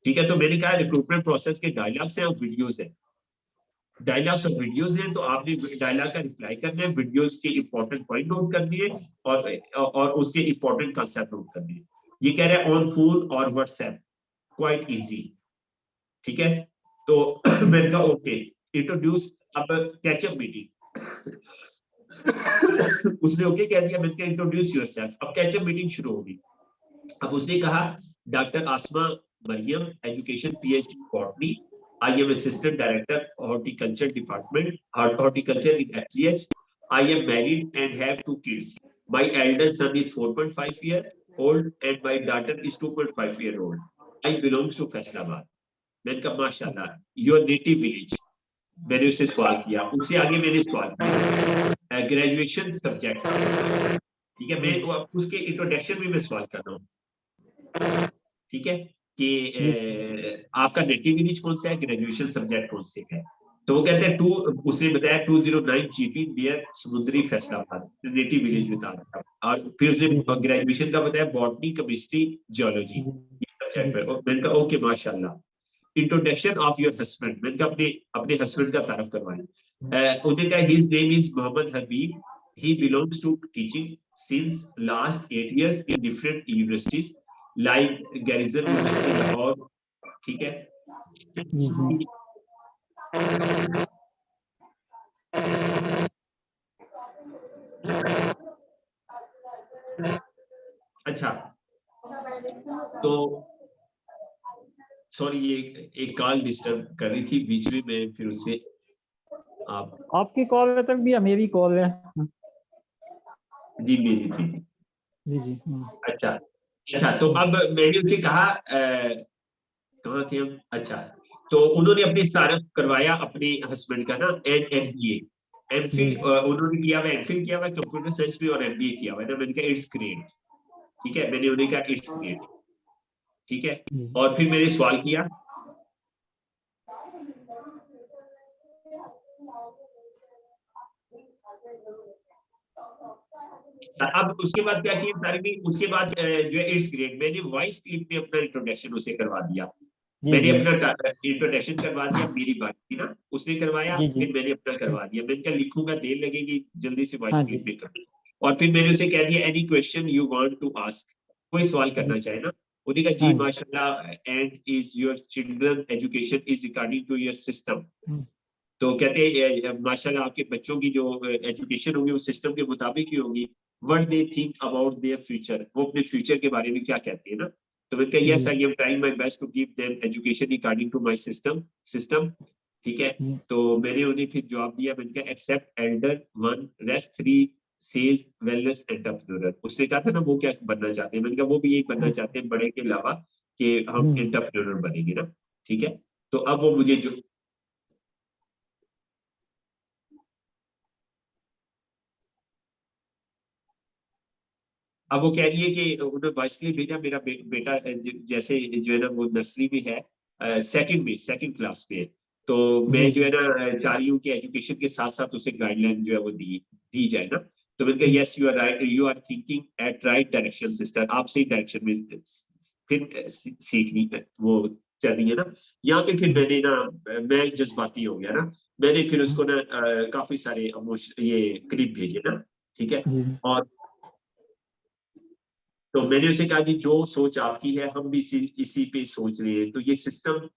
ठीक है, तो मैंने कहा रिक्रूटमेंट प्रोसेस के डायलॉग्स हैं और वीडियोस हैं, डायलॉग्स और वीडियोस हैं, तो आपने डायलॉग का रिप्लाई करना है, वीडियोस के इंपॉर्टेंट पॉइंट नोट करनी है और उसके इंपॉर्टेंट कॉन्सेप्ट नोट करनी है। ये कह रहा है ऑन फोन और व्हाट्सएप, क्वाइट इजी। ठीक है, तो मैंने कहा ओके, इंट्रोड्यूस, अब कैचअप मीटिंग उसने ओके कह दिया। मैंने कहा इंट्रोड्यूस योरसेल्फ, अब कैचअप मीटिंग शुरू होगी। अब उसने कहा doctor Asma Mariam, education PhD botany, I am assistant director horticulture department, horticulture in HGH, I am married and have 2 kids, my elder son is 4.5 year old and my daughter is 2.5 year old, I belongs to Faisalabad. मैंने कहा माशाल्लाह, your native village. मैंने उससे सवाल किया, उससे आगे मैंने सवाल किया ग्रेजुएशन सब्जेक्ट, ठीक है, मैं उसके इंट्रोडक्शन में मैं सवाल कर रहा हूँ, ठीक है, कि आपका नेटिव विलेज कौन सा है, ग्रेजुएशन सब्जेक्ट कौन से है। तो वो कहते हैं उसने बताया 209 जीपी नियर समुद्री फैसलाबाद, नेटिव विलेज बता रहा था। और फिर उसने ग्रेजुएशन का बताया बॉटनी, केमिस्ट्री, जियोलॉजी सब्जेक्ट पे। मैंने कहा ओके माशाल्लाह। इंट्रोडक्शन ऑफ योर हस्बैंड, मैंने कहा अपने हस्बैंड का तारुफ करवाएं। उन्होंने कहा his name is Mohammad Habib, he belongs to teaching since last 8 years in different universities like Garrison University Lahore, ठीक है। अच्छा, तो सॉरी ये एक कॉल डिस्टर्ब कर रही थी बीच में, मैं फिर उसे आपकी कॉल है तक भी मेरी कॉल है जी, मेरी थी जी जी। अच्छा, तो अब मैंने उनसे कहा कहाँ थे हम, अच्छा, तो उन्होंने अपनी तारुफ करवाया अपने हस्बैंड का ना, एमबीए एमफिल उन्होंने किया हुआ, एमफिल किया हुआ कंप्यूटर साइंस में और एमबीए किया हुआ है। मैंने कहा इट्स ग्रेट, ठीक है, मैंने उन्हें कहा इट्स ग्रेट, ठीक है। और फिर मैंने सवाल किया, अब उसके बाद क्या किया तारिमी, उसके बाद जो है इट्स ग्रेट, मैंने वॉइस क्लिप में अपना इंट्रोडक्शन उसे करवा दिया। मैंने अपना इंट्रोडक्शन करवा दिया, मेरी बात थी ना, उसने करवाया, फिर मैंने अपना करवा दिया। मैंने कहा लिखूंगा देर लगेगी, जल्दी से वॉइस क्लिप में कर। और फिर मैंने उसे कह दिया any question you want to ask, कोई सवाल करना चाहे ना। उन्होंने कहा जी माशाल्लाह, and is your children education is according to your system. तो कहते हैं माशाल्लाह आपके बच्चों की जो एजुकेशन होगी वो सिस्टम के मुताबिक ही होगी। What they think about their future, वो अपने फ्यूचर के बारे में क्या कहते हैं ना। तो मैंने कहा yes I am trying my best to give them education according to my system, ठीक है। तो मैंने उन्हें फिर जवाब दिया, मैंने कहा except elder one rest 3 says wellness entrepreneur. उसने कहा था ना वो क्या बनना चाहते हैं, मैंने कहा वो भी यही बनना चाहते हैं बड़े के अलावा, कि हम एंटरप्रेन्योर बनेंगे ना, ठीक है। तो अब वो मुझे जो अब वो कह रही है कि उन्होंने वॉइस के लिए भेजा, मेरा बेटा जैसे जो है ना वो नर्सरी में है, सेकंड क्लास में है। तो मैं जो है ना चाह रही हूँ कि एजुकेशन के साथ साथ उसे गाइडलाइन जो है वो दी जाए ना। तो मैंने कहा yes you are right, you are thinking at right direction sister, आप सही डायरेक्शन में फिर सीखनी है वो चल रही है ना। यहाँ पे फिर मैंने ना, मैं जज्बाती हो गया ना, मैंने फिर उसको ना काफी सारे ये क्लिप भेजे ना, ठीक है। और तो मैंने उसे कहा कि जो सोच आपकी है हम भी इसी पे सोच रहे हैं। तो ये सिस्टम,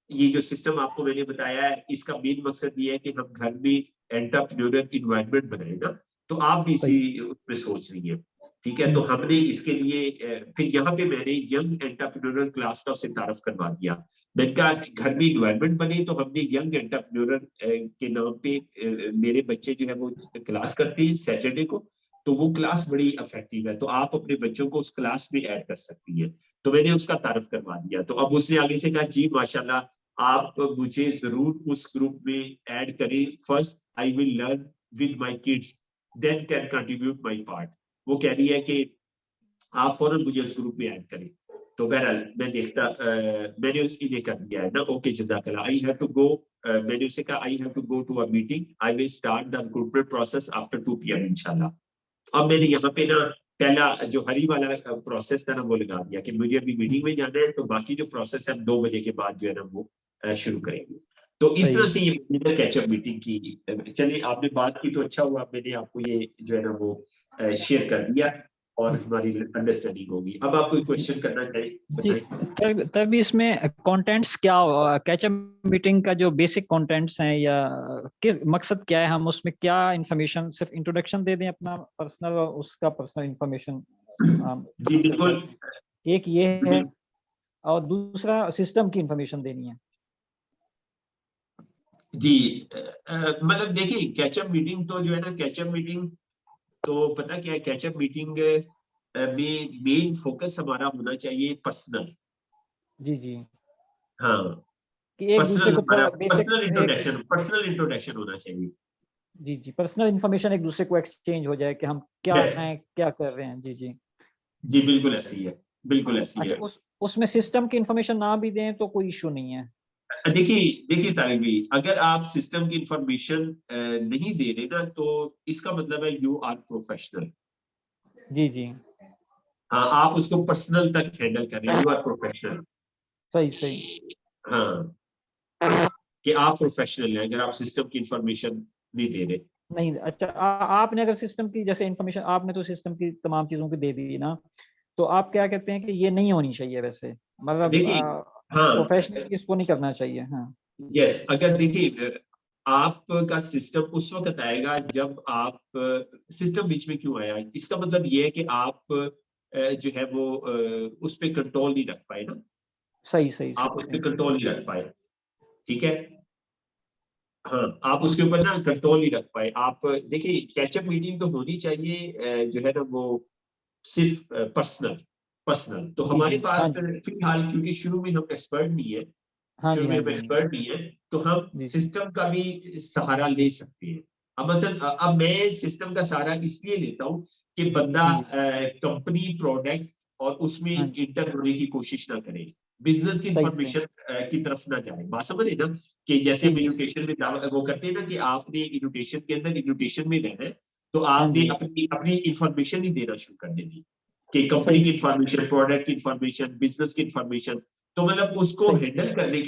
ये जो सिस्टम आपको मैंने बताया है, इसका मेन मकसद ये है कि हम घर में एंटरप्रेन्योरियल इन्वायरमेंट बनाए ना। तो आप भी इसी उसमें सोच रही है, ठीक है। तो हमने इसके लिए फिर यहाँ पे मैंने यंग एंटरप्रेन्योरल क्लास का उसे तारफ करवा दिया। मैंने कहा घर में इन्वायरमेंट बने तो हमने यंग एंटरप्रेन्योरल के नाम पे मेरे बच्चे जो है वो क्लास करते हैं सैटरडे को, तो वो क्लास बड़ी इफेक्टिव है, तो आप अपने बच्चों को उस क्लास में ऐड कर सकती है। तो मैंने उसका तारफ करवा दिया। तो अब उसने आगे से कहा जी माशाल्लाह आप मुझे जरूर उस ग्रुप में ऐड करें, first I will learn with my kids then can contribute my part. वो कह रही है कि आप फौरन मुझे उस ग्रुप में ऐड करें। तो बहरहाल मैं देखता मैंने इन्हें कर दिया है ना। ओके जज़ाकल्लाह, आई हैव टू गो। मैंने उसे कहा I have to go to a meeting, I will start the recruitment process after 2 PM इंशाल्लाह। अब मैंने यहाँ पे ना पहला जो हरी वाला प्रोसेस था ना वो लगा दिया कि मुझे अभी मीटिंग में जाना है, तो बाकी जो प्रोसेस है 2 बजे के बाद जो है ना वो शुरू करेंगे। तो इस सही तरह है। से ये कैचअप मीटिंग की। चलिए आपने बात की तो अच्छा हुआ, मैंने आपको ये जो है ना वो शेयर कर दिया और हमारी अंडरस्टैंडिंग होगी। अब आप कोई क्वेश्चन करना जी, चाहिए? तभी इसमें कंटेंट्स क्या, कैचअप मीटिंग का जो बेसिक कंटेंट्स हैं या किस मकसद क्या है, हम उसमें क्या इंफॉर्मेशन, सिर्फ इंट्रोडक्शन दे दें अपना पर्सनल और उसका पर्सनल इंफॉर्मेशन जी बिल्कुल। एक ये है, और दूसरा सिस्टम की इंफॉर्मेशन देनी है। जी मतलब देखिए कैचअप मीटिंग तो जो है ना, कैचअप मीटिंग तो पता क्या है, कैचअप मीटिंग में मेन फोकस हमारा होना चाहिए पर्सनल। जी जी, हाँ, कि एक दूसरे पर्सनल को हमारा बेसिक पर्सनल इंट्रोडक्शन होना चाहिए। जी जी, पर्सनल इंफॉर्मेशन एक दूसरे को एक्सचेंज हो जाए कि हम क्या यस, हैं, क्या कर रहे हैं। जी जी। जी बिल्कुल ऐसी है, बिल्कुल ऐसी अच्छा, है। उसमें सिस्टम की इंफॉर्मेशन ना भी दें तो कोई इशू नहीं है। देखिए देखिए तारिवी, अगर आप सिस्टम की इंफॉर्मेशन नहीं दे रहे ना, तो इसका मतलब है यू आर प्रोफेशनल। जी जी, हाँ, आप उसको पर्सनल तक हैंडल कर रहे हैं, यू आर प्रोफेशनल। सही सही। हाँ, कि आप प्रोफेशनल हैं अगर आप सिस्टम की इंफॉर्मेशन नहीं दे रहे। नहीं, अच्छा, आपने अगर सिस्टम की जैसे इंफॉर्मेशन, आपने तो सिस्टम की तमाम चीज़ों की दे दी ना, तो आप क्या कहते हैं कि ये नहीं होनी चाहिए वैसे, मतलब देखिए, हाँ, प्रोफेशनल इसको नहीं करना चाहिए। हाँ यस, अगर देखिए आपका सिस्टम उस वक्त आएगा जब आप सिस्टम बीच में क्यों आया, इसका मतलब ये है कि आप जो है वो उस पर कंट्रोल नहीं रख पाए ना, सही सही आप सही उस पर सही। कंट्रोल नहीं रख पाए। ठीक है। हाँ, आप उसके ऊपर ना कंट्रोल नहीं रख पाए। आप देखिए कैचअप मीटिंग तो होनी चाहिए जो है ना वो सिर्फ पर्सनल पर्सनल। तो जी हमारे जी, पास हाँ जी, फिलहाल क्योंकि शुरू में हम एक्सपर्ट नहीं है, हाँ शुरू जी, में हाँ हम जी, हाँ जी, एक्सपर्ट नहीं है, तो हम जी जी, सिस्टम का भी सहारा ले सकते हैं। अब मसलन अब मैं सिस्टम का सहारा इसलिए लेता हूँ कि बंदा हाँ जी, कंपनी प्रोडक्ट और उसमें हाँ जी, इंटर होने की कोशिश ना करे, बिजनेस की सही सही। इंफॉर्मेशन की तरफ ना जाए। बात समझ रहे ना, कि जैसे जी हम जी, इन्विटेशन में वो करते हैं ना कि आपने इन्विटेशन के अंदर इन्विटेशन में रहना है, तो हाँ आपने जी, अपनी अपनी इंफॉर्मेशन ही देना शुरू कर देनी, कि कंपनी सही की सही इंफॉर्मेशन, प्रोडक्ट की इंफॉर्मेशन, बिजनेस की इंफॉर्मेशन। तो मतलब उसको सही। हैंडल करने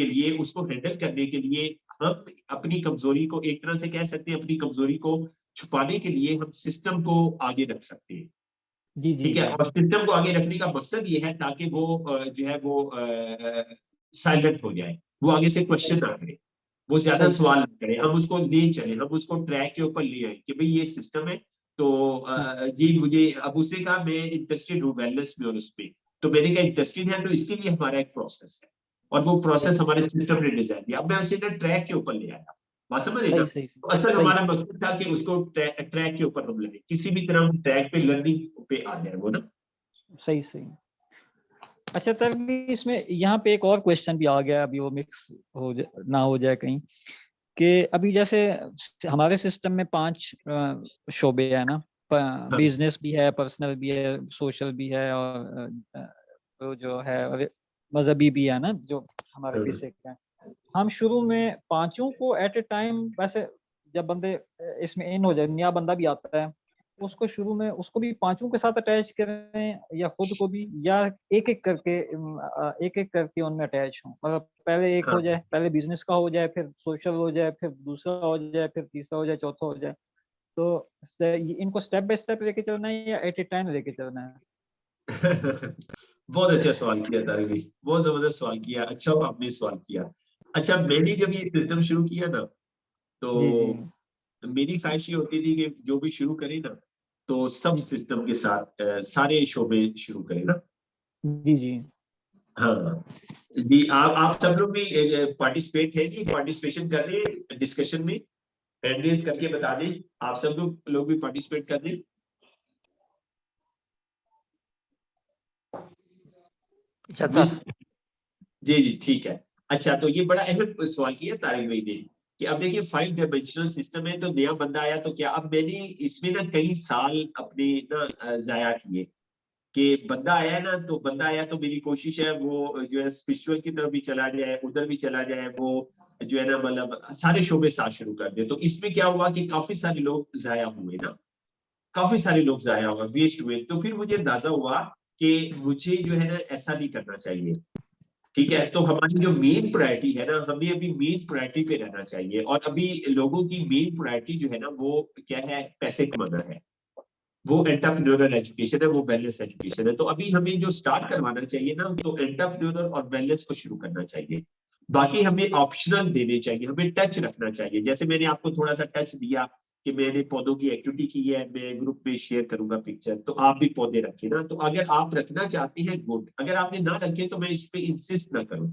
के लिए, हम अपनी कमजोरी को एक तरह से कह सकते हैं, अपनी कमजोरी को छुपाने के लिए हम सिस्टम को आगे रख सकते हैं। जी जी ठीक है। जी, और सिस्टम को आगे रखने का मकसद ये है ताकि वो जो है वो साइलेंट हो जाए, वो आगे से सही क्वेश्चन ना करे, वो ज्यादा सही सवाल सही। ना करे, हम उसको ले चले, हम उसको ट्रैक के ऊपर ले आए कि भाई ये सिस्टम है। तो हाँ जी मुझे अब उसने कहा मैं इंटरेस्टेड हूँ वेलनेस में और उसमें, तो मैंने कहा इंटरेस्टेड है तो इसके लिए हमारा एक प्रोसेस है, और वो सही प्रोसेस हमारे सिस्टम ने डिजाइन किया। अब मैं उसे ना ट्रैक के ऊपर ले आया। बात समझ रहे ना। सही सही तो असल सही हमारा सही मकसद था कि उसको ट्रैक के ऊपर हम लगे, किसी भी तरह हम ट्रैक पे लर्निंग पे आ जाए वो ना। सही सही। अच्छा, तभी इसमें यहाँ पे एक और क्वेश्चन भी आ गया, अभी वो मिक्स ना हो जाए कहीं, कि अभी जैसे हमारे सिस्टम में 5 शोबे है ना, हाँ, बिजनेस भी है, पर्सनल भी है, सोशल भी है, और वो जो है मजहबी भी है ना, जो हमारे हाँ, बेसिक है। हम शुरू में पांचों को एट ए टाइम, वैसे जब बंदे इसमें इन हो जाए, नया बंदा भी आता है, उसको शुरू में उसको भी पांचों के साथ अटैच करें, या खुद को भी, या एक एक करके उनमें अटैच हों, मतलब पहले एक हो हाँ। जाए, पहले बिजनेस का हो जाए, फिर सोशल हो जाए, फिर दूसरा हो जाए, फिर तीसरा हो जाए, चौथा हो जाए। तो इनको स्टेप बाय स्टेप लेके चलना है या एट ए टाइम लेके चलना है? बहुत अच्छा सवाल किया तारिवी, बहुत जबरदस्त सवाल किया, अच्छा हुआ आपने सवाल किया। अच्छा, मैंने जब ये सिस्टम शुरू किया ना, तो जी जी, मेरी ख्वाहिश ये होती थी कि जो भी शुरू करे ना, तो सब सिस्टम के साथ सारे शोबे शुरू करें ना। जी जी हाँ जी, आप सब लोग भी पार्टिसिपेट है जी, पार्टिसिपेशन कर रहे हैं डिस्कशन में, हैंड रेज करके बता दें। आप सब लोग भी पार्टिसिपेट कर दें। जी जी ठीक है। अच्छा, तो ये बड़ा अहम सवाल किया तारिक भाई ने कि अब देखिए 5 डायमेंशनल सिस्टम है, तो नया बंदा आया तो क्या, अब मैंने इसमें ना कई साल अपने ना जाया किए कि बंदा आया ना, तो बंदा आया तो मेरी कोशिश है वो जो है स्पिरिचुअल की तरफ भी चला जाए, उधर भी चला जाए, वो जो है ना मतलब सारे शोबे साथ शुरू कर दे। तो इसमें क्या हुआ कि काफी सारे लोग जाया हुए ना, काफी सारे लोग जाया हुआ, वेस्ट हुए। तो फिर मुझे अंदाजा हुआ कि मुझे जो है ना ऐसा नहीं करना चाहिए। ठीक है, तो हमारी जो मेन प्रायोरिटी है ना, हमें अभी मेन प्रायोरिटी पे रहना चाहिए। और अभी लोगों की मेन प्रायोरिटी जो है ना वो क्या है, पैसे कमाना है, वो एंटरप्रेन्योरल एजुकेशन है, वो वेलनेस एजुकेशन है। तो अभी हमें जो स्टार्ट करवाना चाहिए ना, तो एंटरप्रेन्योरल और वेलनेस को शुरू करना चाहिए। बाकी हमें ऑप्शनल देने चाहिए, हमें टच रखना चाहिए। जैसे मैंने आपको थोड़ा सा टच दिया कि मैंने पौधों की एक्टिविटी की है, मैं ग्रुप में शेयर करूंगा पिक्चर, तो आप भी पौधे रखें ना। तो अगर आप रखना चाहते हैं गुड, अगर आपने ना रखे तो मैं इस पे इंसिस्ट ना करूं,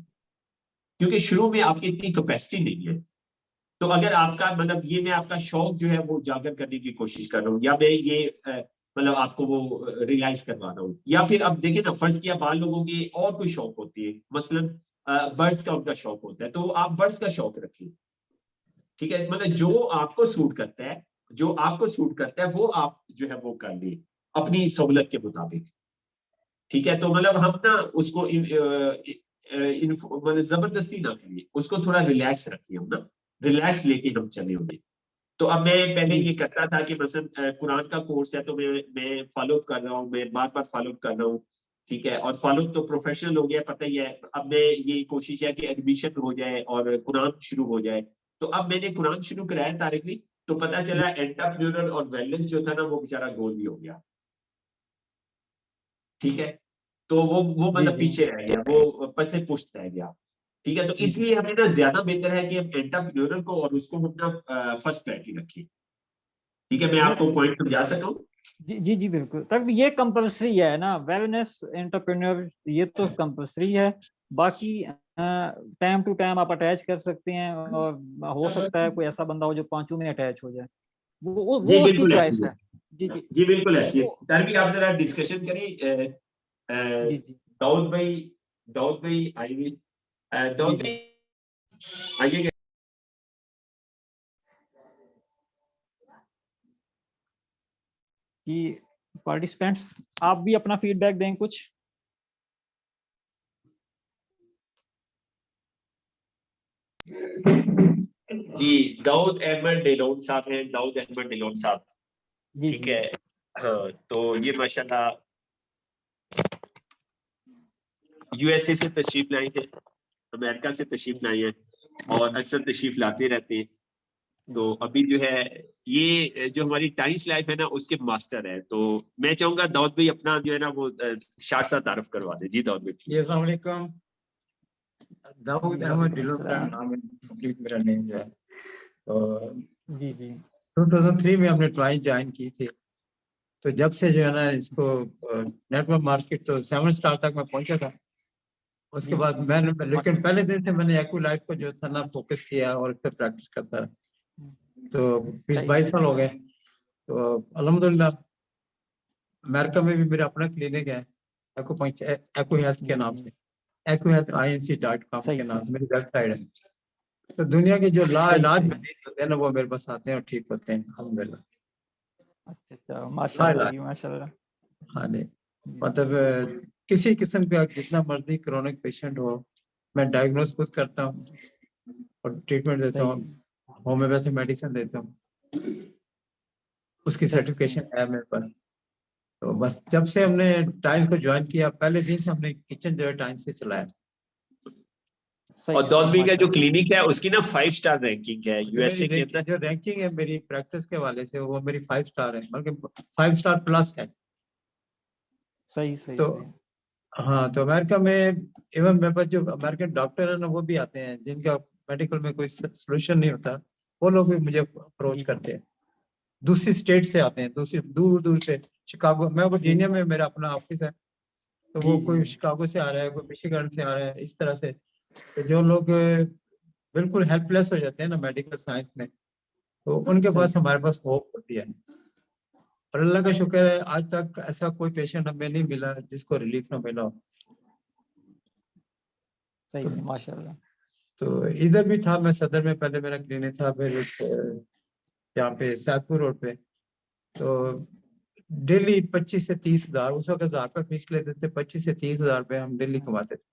क्योंकि शुरू में आपकी इतनी कैपेसिटी नहीं है। तो अगर आपका मतलब ये मैं आपका शौक जो है वो उजागर करने की कोशिश कर रहा हूँ, या मैं ये मतलब आपको वो रियलाइज करवा रहा हूँ, या फिर अब देखिए ना, फर्ज किया बाल लोगों के और कोई शौक होती है, मसलन बर्ड्स का उनका शौक होता है, तो आप बर्ड्स का शौक रखिए। ठीक है, मतलब जो आपको सूट करता है, जो आपको सूट करता है वो आप जो है वो कर लिए अपनी सहूलत के मुताबिक। ठीक है, तो मतलब हम ना उसको मतलब जबरदस्ती ना करिए, उसको थोड़ा रिलैक्स रखिए, हम ना रिलैक्स लेके हम चले होंगे। तो अब मैं पहले ये करता था कि मसलन कुरान का कोर्स है तो मैं फॉलो अप कर रहा हूँ, मैं बार बार फॉलो अप कर रहा हूँ। ठीक है, और फॉलो अप तो प्रोफेशनल हो गया, पता ही है। अब मैं ये कोशिश है कि एडमिशन हो जाए और कुरान शुरू हो जाए। तो अब मैंने कुरान शुरू कराया तारिक भी, तो पता चला एंटरप्रेन्योरल और वेलनेस जो था ना वो बेचारा गोल भी हो गया। ठीक है, तो वो जी मतलब जी पीछे रह गया, वो पसे पुष्ट रह गया। ठीक है, तो इसलिए हमें ना ज्यादा बेहतर है कि हम एंटरप्रेन्योरल को और उसको हम ना फर्स्ट प्रायोरिटी रखें। ठीक है, मैं ये आपको पॉइंट समझा सका हूं। जी जी जी बिल्कुल, तब ये कंपलसरी है ना, वेलनेस एंटरप्रेन्योर, ये तो कंपलसरी है। बाकी टाइम टू टाइम आप अटैच कर सकते हैं, और हो सकता है कोई ऐसा बंदा हो जो पांचों में अटैच हो जाए, जी वो उसकी बिल्कुल चॉइस ऐसी है। है। जी जी जी बिल्कुल ऐसी है। वो सर भी आप जरा डिस्कशन करें। जी जी दाऊद भाई, दाऊद भाई आइए, जी दाऊद जी भाई आइए। कि पार्टिसिपेंट्स आप भी अपना फीडबैक दें कुछ। जी, दाऊद अहमद डेलोन साहब हैं, दाऊद अहमद डेलोन साहब। जी ठीक जी है, हाँ, तो ये माशाल्लाह यूएसए से तशरीफ लाए थे, अमेरिका से तशरीफ लाए हैं और अक्सर तशरीफ लाते रहते हैं। तो अभी जो है ये जो हमारी टाइम्स लाइफ है ना उसके मास्टर है। तो मैं चाहूंगा दाऊद भाई अपना जो है ना वो शार्ट सा तारुफ करवा दे। जी दाऊद भाई। अस्सलाम वालेकुम। दाऊद अहमद डिलो का नाम है, कंप्लीट मेरा नेम जो है। तो जी जी 2003 में हमने ट्राई ज्वाइन की थी। तो जब से जो है ना इसको नेटवर्क मार्केट तो 7 स्टार तक मैं पहुंचा था। उसके बाद मैंने, लेकिन पहले दिन से मैंने एक्यू लाइफ को जो था ना फोकस किया और इस पर प्रैक्टिस करता रहा। तो 20-22 साल हो गए। तो अल्हम्दुलिल्लाह अमेरिका में भी मेरा अपना क्लिनिक है, एक्यू हेल्थ के नाम से, equihealthinc.com सही के नाम सही से मेरी वेबसाइट है। तो दुनिया के जो सही इलाज सही। मरीज होते हैं ना वो मेरे पास आते हैं और ठीक होते हैं अल्हम्दुलिल्लाह। अच्छा अच्छा, माशाल्लाह ला जी माशाल्लाह। हाँ जी, जी मतलब किसी किस्म का जितना मर्जी क्रोनिक पेशेंट हो, मैं डायग्नोस खुद करता हूँ और ट्रीटमेंट देता सही हूँ, होम्योपैथी मेडिसिन देता हूँ, उसकी सही सही सर्टिफिकेशन है मेरे पास। तो बस जब से हमने टाइम्स को ज्वाइन किया, पहले दिन से हमने किचन जो है टाइम्स से चलाया। सही और दाऊद सही भाई का जो माशाल्लाह। क्लिनिक है उसकी ना 5 स्टार रैंकिंग है जो मेरी यूएसए के अंदर। जो रैंकिंग है मेरी प्रैक्टिस के वाले से, वो मेरी 5 स्टार है, बल्कि 5 स्टार प्लस है। सही सही तो सही। हाँ, तो अमेरिका में इवन मेरे पास जो अमेरिकन डॉक्टर है ना वो भी आते हैं जिनका मेडिकल में कोई सोल्यूशन नहीं होता, वो लोग भी मुझे अप्रोच जी करते हैं। दूसरी स्टेट से आते हैं, दूसरी दूर दूर से। शिकागो, मैं वर्जीनिया में मेरा अपना ऑफिस है, तो वो जी, कोई जी। शिकागो से आ रहा है, कोई मिशिगन से आ रहा है, इस तरह से। तो जो लोग बिल्कुल हेल्पलेस हो जाते हैं ना मेडिकल साइंस में, तो उनके पास सही, हमारे पास होप होती है। और अल्लाह का शुक्र है, आज तक ऐसा कोई पेशेंट हमें नहीं मिला जिसको रिलीफ ना मिला हो। सही, तो, सही, माशाल्लाह। तो इधर भी था, मैं सदर में पहले मेरा क्लिनिक था, फिर यहाँ पे सैदपुर रोड पे। तो डेली 25 से 30 हजार, उस वक्त 1000 रुपये फीस लेते थे, 25 से 30 हजार रुपये हम डेली कमाते थे।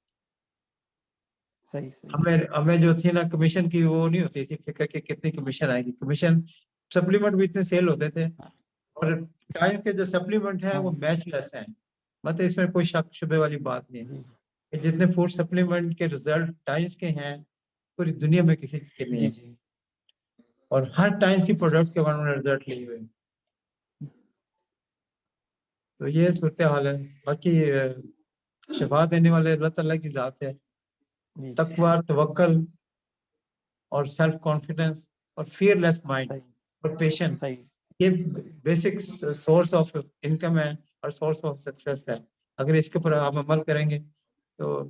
सही, सही। हमें हमें जो थी ना कमीशन की, वो नहीं होती थी फिक्र कि कितनी कमीशन आएगी। कमीशन सप्लीमेंट भी इतने सेल होते थे, और टाइम के जो सप्लीमेंट है वो हाँ, मैचलेस हैं। मतलब इसमें कोई शक शुबे वाली बात नहीं है जी, कि जितने फूड सप्लीमेंट के रिजल्ट टाइम्स के हैं, पूरी दुनिया में किसी के नहीं जी, है। जी। और हर टाइम्स की प्रोडक्ट के उन्होंने रिजल्ट लिए हुए हैं। तो ये सूरत हाल है। बाकी शफा देने वाले अल्लाह ताला की जात है। जी, तकवा, तवक्कल और सेल्फ कॉन्फिडेंस और फियरलेस माइंड सही, और पेशेंस, सही, ये बेसिक सोर्स ऑफ इनकम है और सोर्स ऑफ सक्सेस है। अगर इसके ऊपर आप अमल करेंगे तो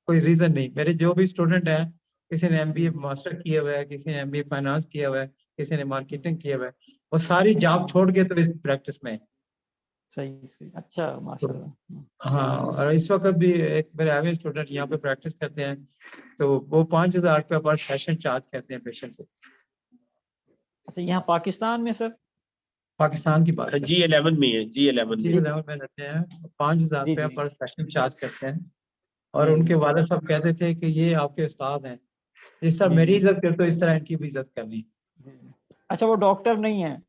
कोई रीजन नहीं। मेरे जो भी स्टूडेंट हैं, किसी ने एमबीए मास्टर किया हुआ है, किसी ने एमबीए फाइनेंस किया हुआ है, किसी ने मार्केटिंग किया हुआ है, वो सारी जॉब छोड़ के तो इस प्रैक्टिस में है। सही, सही। अच्छा, तो माशाल्लाह। हाँ, और इस वक्त भी एक मेरे एवरेज स्टूडेंट यहाँ पे प्रैक्टिस करते हैं, तो वो 5000 रुपया पर सेशन चार्ज करते हैं पेशेंट से। अच्छा, यहाँ पाकिस्तान में सर? पाकिस्तान की बात G11 में है, G11 जी, में। लेवल में रहते हैं, 5000 जी, रुपया जी, पर सेशन चार्ज करते हैं। जी, और उनके जी, वाले साहब कहते थे कि ये आपके उस्ताद हैं, जिस तरह जी, मेरी जी, इज्जत करते हो इस तरह इनकी भी इज्जत करनी। जी। अच्छा, वो डॉक्टर नहीं है?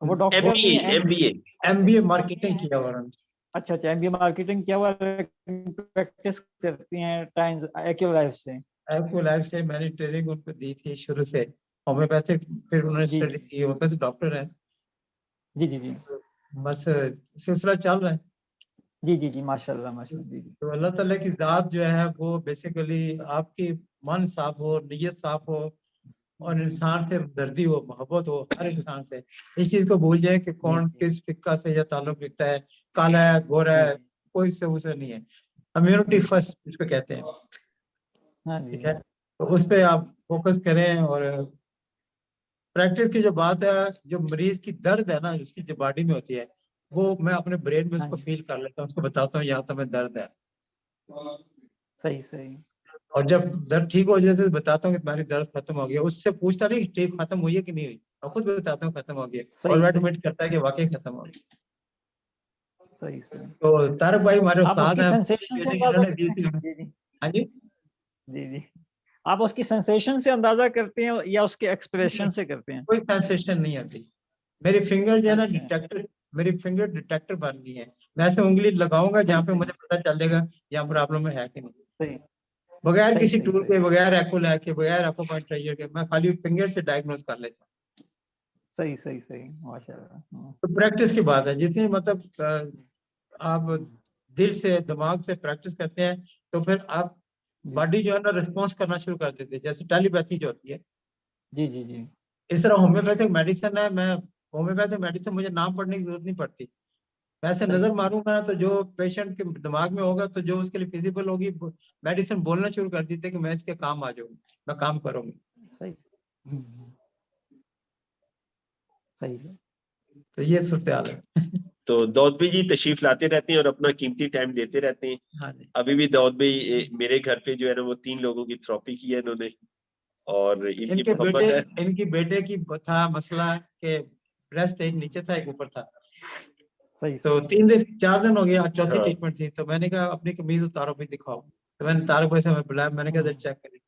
वो डॉक्टर नहीं MBA, है, MBA। एमबीए मार्केटिंग किया हुआ उन्होंने। अच्छा, अच्छा, एमबीए मार्केटिंग किया हुआ, प्रैक्टिस करती हैं टाइम्स एक्यू लाइफ से। आपको लाइफ से मैंने ट्रेनिंग उनको दी थी शुरू से, होम्योपैथिक, फिर उन्होंने जी, स्टडी जी, की, होम्योपैथिक डॉक्टर है। जी, जी, जी, बस सिलसिला चल रहा है। जी, जी, जी, माशाल्लाह, माशाल्लाह, जी, जी, तो अल्लाह ताला की जात जो है वो बेसिकली आपकी मन साफ हो, नीयत साफ हो, और इंसान से दर्दी हो, मोहब्बत हो हर इंसान से। इस चीज को भूल जाए कि जी, कौन जी, किस फिक्का से या ताल्लुक रखता है, काला है, गोरा जी, है, जी, कोई से उसे नहीं है। कम्युनिटी जी, फर्स्ट इसको कहते हैं। हाँ जी, ठीक है, तो उस पे आप फोकस करें। और प्रैक्टिस की जो बात है, जो मरीज की दर्द है ना, उसकी जो बॉडी में होती है, वो मैं अपने ब्रेन में हाँ उसको जी, फील कर लेता हूँ, उसको बताता हूँ यहाँ तो मैं दर्द है। सही, सही, और जब दर्द ठीक हो जाता है तो बताता हूँ कि तुम्हारी दर्द खत्म हो गया। उससे पूछता नहीं कि ठीक खत्म हुई है कि नहीं हुई, और खुद बताता हूँ खत्म हो गया, और सही, वो सही, एडमिट करता है कि वाकई खत्म हो गया। सही, सही। तो तारक भाई हमारे आप उस्ताद उसकी हैं, सेंसेशन से अंदाजा इन्होंने दी करते थी। हैं? जी, जी, हाँ जी। जी, जी। आप उसकी सेंसेशन से अंदाजा करते हैं या उसके एक्सप्रेशन नहीं, से करते हैं? कोई सेंसेशन नहीं आती। मेरी फिंगर जो है ना अच्छा, डिटेक्टर, मेरी फिंगर डिटेक्टर बन गई है। मैं ऐसे उंगली लगाऊंगा सही, जहाँ पे सही, मुझे पता चलेगा यहाँ प्रॉब्लम है कि नहीं, सही, बगैर सही, किसी सही, टूल सही, के, बगैर एको के, बगैर एको पॉइंट ट्रेजर के, मैं खाली फिंगर से डायग्नोज कर लेता हूँ। सही, सही, सही, माशाल्लाह। तो प्रैक्टिस की बात है, जितनी मतलब आप दिल से दिमाग से प्रैक्टिस करते हैं, तो फिर आप जी, बॉडी जो है ना रिस्पॉन्स करना शुरू कर देती है, जैसे टेलीपैथी जो होती है। जी, जी, जी, इस तरह होम्योपैथिक मेडिसिन है, मैं होम्योपैथिक मेडिसिन मुझे नाम पढ़ने की जरूरत नहीं पड़ती। वैसे सही, नजर मारूंगा ना, तो जो पेशेंट के दिमाग में होगा, तो जो उसके लिए फिजिबल होगी, मेडिसिन बोलना शुरू कर देती है कि मैं इसके काम आ जाऊंगी, मैं काम करूंगी। सही, सही है। तो ये सूरत हाल है। तो दाऊद भाई जी तशरीफ लाते रहते हैं और अपना कीमती टाइम देते रहते हैं। हाँ जी। अभी भी दाऊद भाई मेरे घर पे जो है ना वो 3 लोगों की थेरेपी की है इन्होंने, और इनकी इनके बेटे, मोहब्बत है। इनकी बेटे की था मसला कि ब्रेस्ट एक नीचे था एक ऊपर था। सही, तो सही, 4 दिन हो गए, आज चौथी हाँ। ट्रीटमेंट थी। तो मैंने कहा अपनी कमीज उतारो भी दिखाओ। तो मैंने तारक भाई से मैं बुलाया, मैंने कहा चेक करें।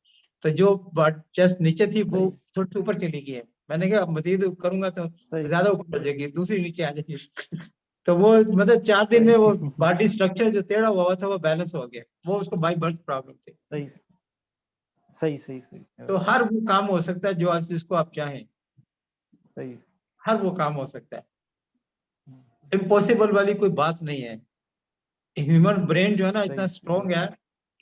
तो जो चेस्ट नीचे थी वो सही, थोड़ी सी ऊपर चली गई है। मैंने कहा मजीद करूंगा तो सही, ज्यादा ऊपर हो जाएगी, दूसरी नीचे आ जाएगी। तो वो मतलब 4 दिन में वो सही, बॉडी स्ट्रक्चर जो टेढ़ा हुआ था वो बैलेंस हो गया। वो उसको बाई बर्थ प्रॉब्लम थी। सही, सही, सही, सही, तो हर वो काम हो सकता है जो आज जिसको आप चाहें, सही, हर वो काम हो सकता है। इम्पॉसिबल वाली कोई बात नहीं है। ह्यूमन ब्रेन जो है ना इतना सही, स्ट्रॉन्ग है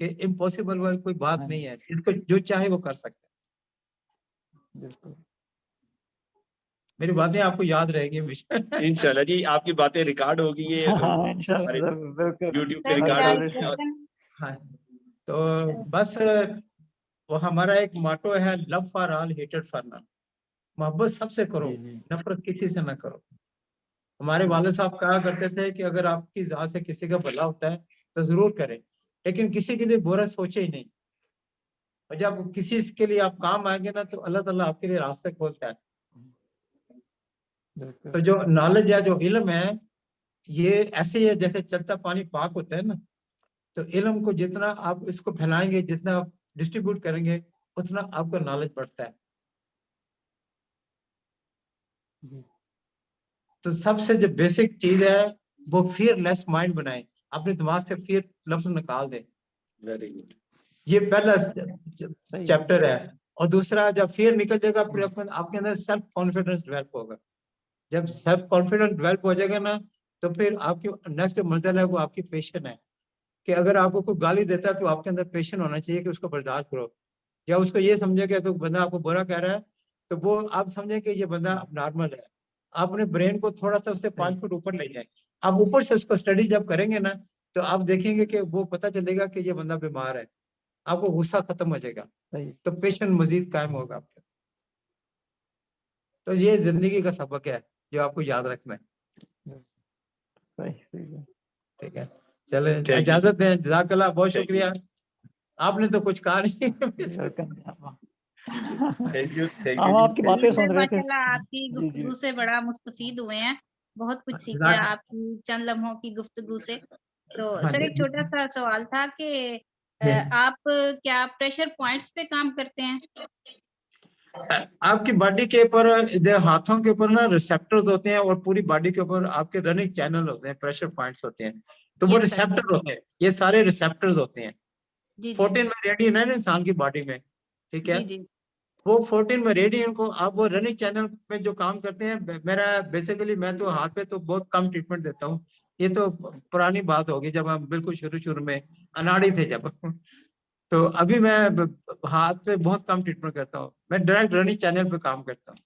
कि इम्पॉसिबल वाली कोई बात हाँ नहीं जी, है, जिसको जो चाहे वो कर सकता है। बिल्कुल। मेरी बातें आपको याद रहेगी हमेशा। इंशाल्लाह जी, आपकी बातें रिकॉर्ड होगी, ये हाँ, इंशाल्लाह, हमारे बिल्कुल। यूट्यूब पे सर रिकॉर्ड मेरा होगी। एक क्वेश्चन हाँ, तो बस वो हमारा एक मोटो है, love for all hated for none. मोहब्बत सबसे करो, जी, जी। नफरत किसी से ना करो। हमारे वाले साहब कहा करते थे कि अगर आपकी जात से किसी का भला होता है तो जरूर करें, लेकिन किसी के लिए बुरा सोचे ही नहीं। और जब किसी के लिए आप काम आएंगे ना तो अल्लाह ताला आपके लिए रास्ते खोलता है। तो जो नॉलेज है, जो इल्म है, ये ऐसे ही है जैसे चलता पानी पाक होता है ना। तो इल्म को जितना आप इसको फैलाएंगे, जितना आप डिस्ट्रीब्यूट करेंगे, उतना आपका नॉलेज बढ़ता है। तो सबसे जो बेसिक चीज है वो फियरलेस माइंड बनाए, अपने दिमाग से फियर लफ्ज निकाल दे। Very good. ये पहला सही। चैप्टर है। और दूसरा, जब फियर निकल जाएगा फिर आपके अंदर सेल्फ कॉन्फिडेंस डेवलप होगा। जब सेल्फ कॉन्फिडेंस डेवलप हो जाएगा ना, तो फिर आपकी नेक्स्ट मंजिल है वो आपकी पेशेंस है। कि अगर आपको कोई गाली देता है तो आपके अंदर पेशेंस होना चाहिए कि उसको बर्दाश्त करो। या उसको ये समझे कि कोई बंदा आपको बुरा कह रहा है तो वो आप समझे कि ये बंदा नॉर्मल है। आप अपने ब्रेन को थोड़ा सा उससे 5 फुट ऊपर ले जाए। आप ऊपर से उसको स्टडी जब करेंगे ना, तो आप देखेंगे कि वो पता चलेगा कि ये बंदा बीमार है। आपको गुस्सा खत्म हो जाएगा, सही। तो पेशेंस मजीद कायम होगा आपके। तो ये जिंदगी का सबक है जो आपको याद रखना है। सही, सही। ठीक है, चले Thank you. इजाजत दें। जज़ाकल्लाह, बहुत Thank you. शुक्रिया। आपने तो कुछ कहा नहीं। थैंक यू, थैंक हम यू आपकी जी। बातें सर सुन रहे थे। माशाल्लाह आपकी जी, जी। गुफ्तगू से बड़ा मुस्तफीद हुए हैं, बहुत कुछ सीखे जज़ाक- आपकी चंद लम्हों की गुफ्तगू से। तो हाँ सर जी। एक छोटा सा सवाल था कि जी। आप क्या प्रेशर पॉइंट्स पे काम करते हैं? आपकी बॉडी के ऊपर, इधर हाथों के ऊपर ना रिसेप्टर्स होते हैं और पूरी बॉडी के ऊपर आपके रनिंग चैनल होते हैं, प्रेशर पॉइंट्स होते हैं। तो वो Yes, sir. रिसेप्टर होते हैं, ये सारे रिसेप्टर्स होते हैं। जी जी 14 मेरिडियन है ना इंसान की बॉडी में, ठीक है। जी जी वो 14 मेरिडियन को आप वो रनिंग चैनल पे जो काम करते हैं, मेरा बेसिकली मैं तो हाथ पे तो बहुत कम ट्रीटमेंट देता हूँ। ये तो पुरानी बात होगी, जब हम बिल्कुल शुरू शुरू में अनाड़ी थे जब। तो अभी मैं हाथ पे बहुत कम ट्रीटमेंट करता हूँ, मैं डायरेक्ट रनिंग चैनल पे काम करता हूँ।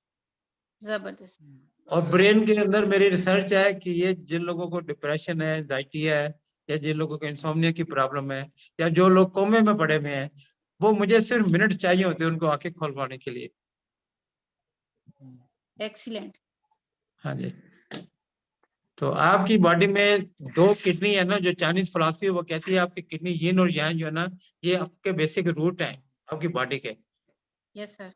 जबरदस्त। और ब्रेन के अंदर मेरी रिसर्च है कि ये जिन लोगों को डिप्रेशन है, एंजाइटी है, या जिन लोगों को इंसोम्निया की प्रॉब्लम है, या जो लोग कोमे में पड़े हुए हैं, वो मुझे सिर्फ मिनट चाहिए होते हैं उनको आंखें खोलवाने के लिए। एक्सीलेंट। हाँ जी। तो आपकी बॉडी में 2 किडनी है ना, जो चाइनीज फिलॉसफी वो कहती है आपकी किडनी यिन और yang जो है ना, ये आपके बेसिक रूट है आपकी बॉडी के। Yes sir.